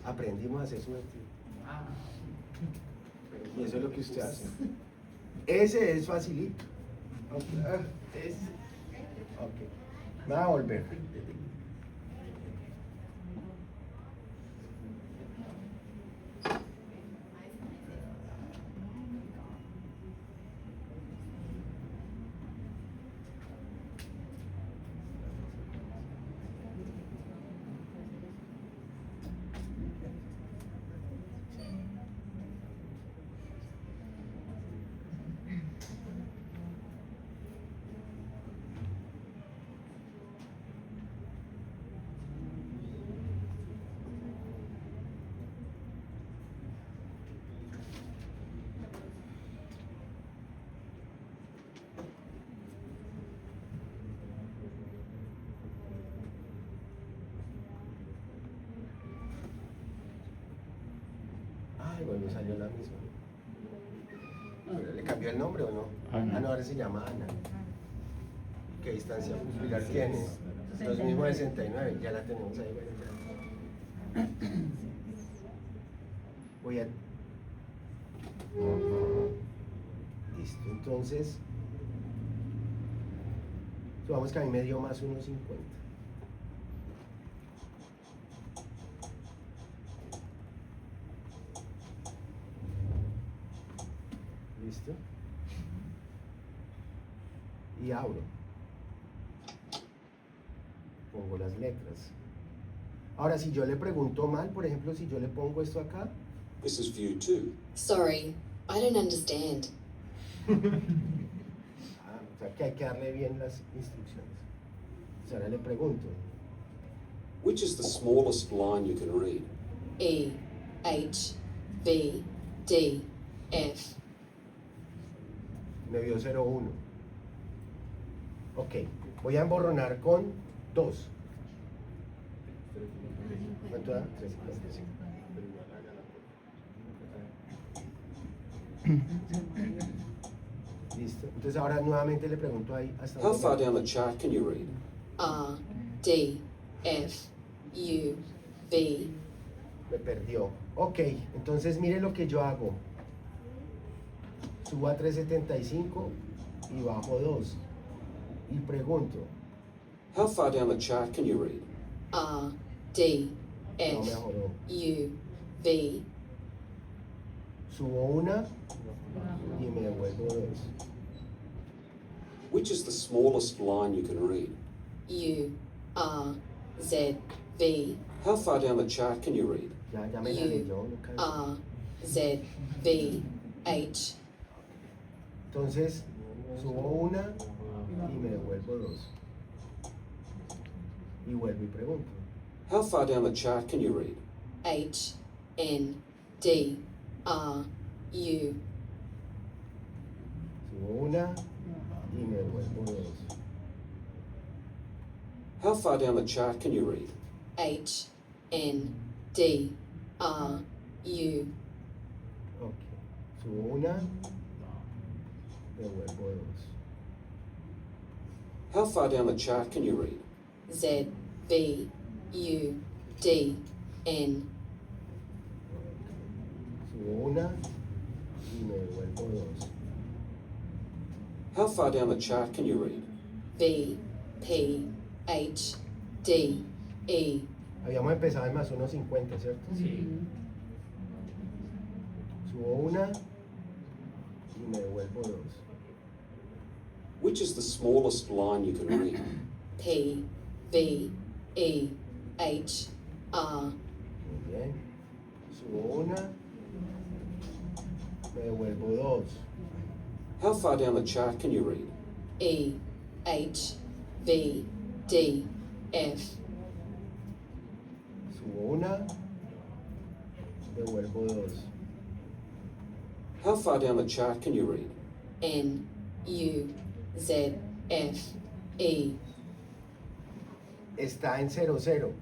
aprendimos a hacer suerte. Y eso es lo que usted hace. Ese es facilito. Ok. Me va a volver. Ay, bueno, salió la misma. ¿Le cambió el nombre o no? Ana. Ah, no, ahora se llama Ana. ¿Qué distancia pupilar tiene? 2069, ya la tenemos ahí. Bueno, ya. Voy a... Listo, entonces... Supongamos que a mí me dio más 1.50. ¿Listo? Y abro. Pongo las letras. Ahora, si yo le pregunto mal, por ejemplo, si yo le pongo esto acá, This is view 2. Sorry, I don't understand. o sea que hay que darle bien las instrucciones. Entonces ahora le pregunto, Which is the smallest line you can read? E, H, V, D, F. me dio 0,1. Ok, voy a emborronar con 2. ¿Cuánto da? 3,55. Listo. Entonces ahora nuevamente le pregunto ahí hasta How dónde far va. down the chart can you read? R, D, F, U, V. Me perdió. Ok, entonces mire lo que yo hago. Subo a 375 y bajo 2. Y pregunto, How far down the chart can you read? R, D, no F, mejoró. U, V. Subo una y me devuelvo 2. Which is the smallest line you can read? U, R, Z, V. How far down the chart can you read? Ya me la U, leyó, no canso. R, Z, V, H. Entonces, subo una y me devuelvo 2. Y vuelvo y pregunto. How far down the chart can you read? H, N, D, R, U. Subo una y me devuelvo 2. How far down the chart can you read? H, N, D, R, U. Ok. Subo una, devuelvo 2. How far down the chart can you read? Z, V, U, D, N. Subo una y me devuelvo 2. How far down the chart can you read? V, P, H, D, E. Habíamos empezado en más 1.50, ¿cierto? Sí. Subo una y me devuelvo 2. Which is the smallest line you can read? P, V, E, H, R. Muy bien. Subo una, me devuelvo 2. How far down the chart can you read? E, H, V, D, F. Subo una, devuelvo 2. How far down the chart can you read? N, U, Z, F, E. Está en 0,0. Hacer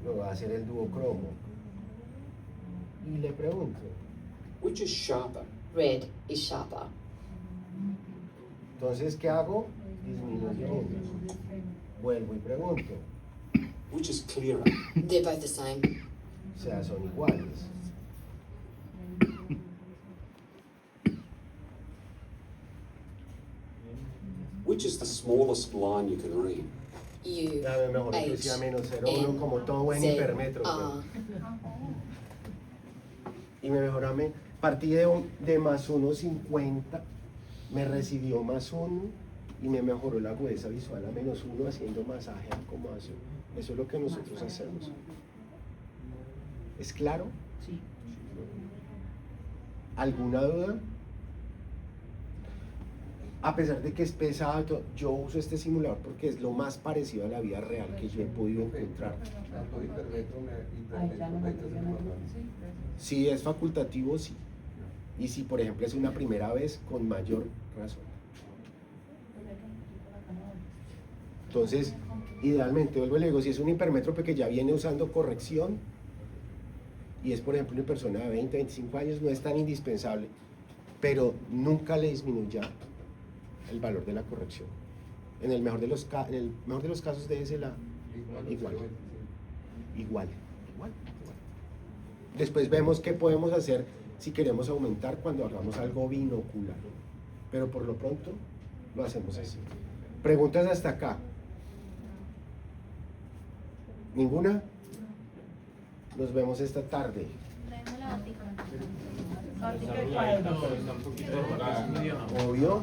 Lo va a hacer el duocromo. Y le pregunto, Which is sharper? Red is sharper. entonces, ¿qué hago? Disminuyo una. Vuelvo y pregunto. Which is clearer? They're both the same. O sea, son iguales. Which is the smallest line you can read? U, Ya ve, mejor que H, sea menos 0,1 N, como todo buen Z, hipermetro. pues. R. Y me mejorame. Partí de más 1,50, me recibió más 1 y me mejoró la agudeza visual a menos 1 haciendo masaje a acomodación. Eso es lo que nosotros hacemos. ¿Es claro? Sí. ¿Alguna duda? A pesar de que es pesado, yo uso este simulador porque es lo más parecido a la vida real que yo he podido encontrar. Tanto hipermetro, Ahí ya no me funciona. Si es facultativo, sí. Y si, por ejemplo, es una primera vez, con mayor razón. Entonces, idealmente, vuelvo y le digo, si es un hipermétrope que ya viene usando corrección y es, por ejemplo, una persona de 20, 25 años, no es tan indispensable, pero nunca le disminuya el valor de la corrección. En el mejor de los, en el mejor de los casos, déjesela igual. Igual. Después vemos qué podemos hacer si queremos aumentar cuando hagamos algo binocular. Pero por lo pronto lo hacemos así. ¿Preguntas hasta acá? ¿Ninguna? Nos vemos esta tarde. Esa ruladita, pero está un poquito dorada. Obvio.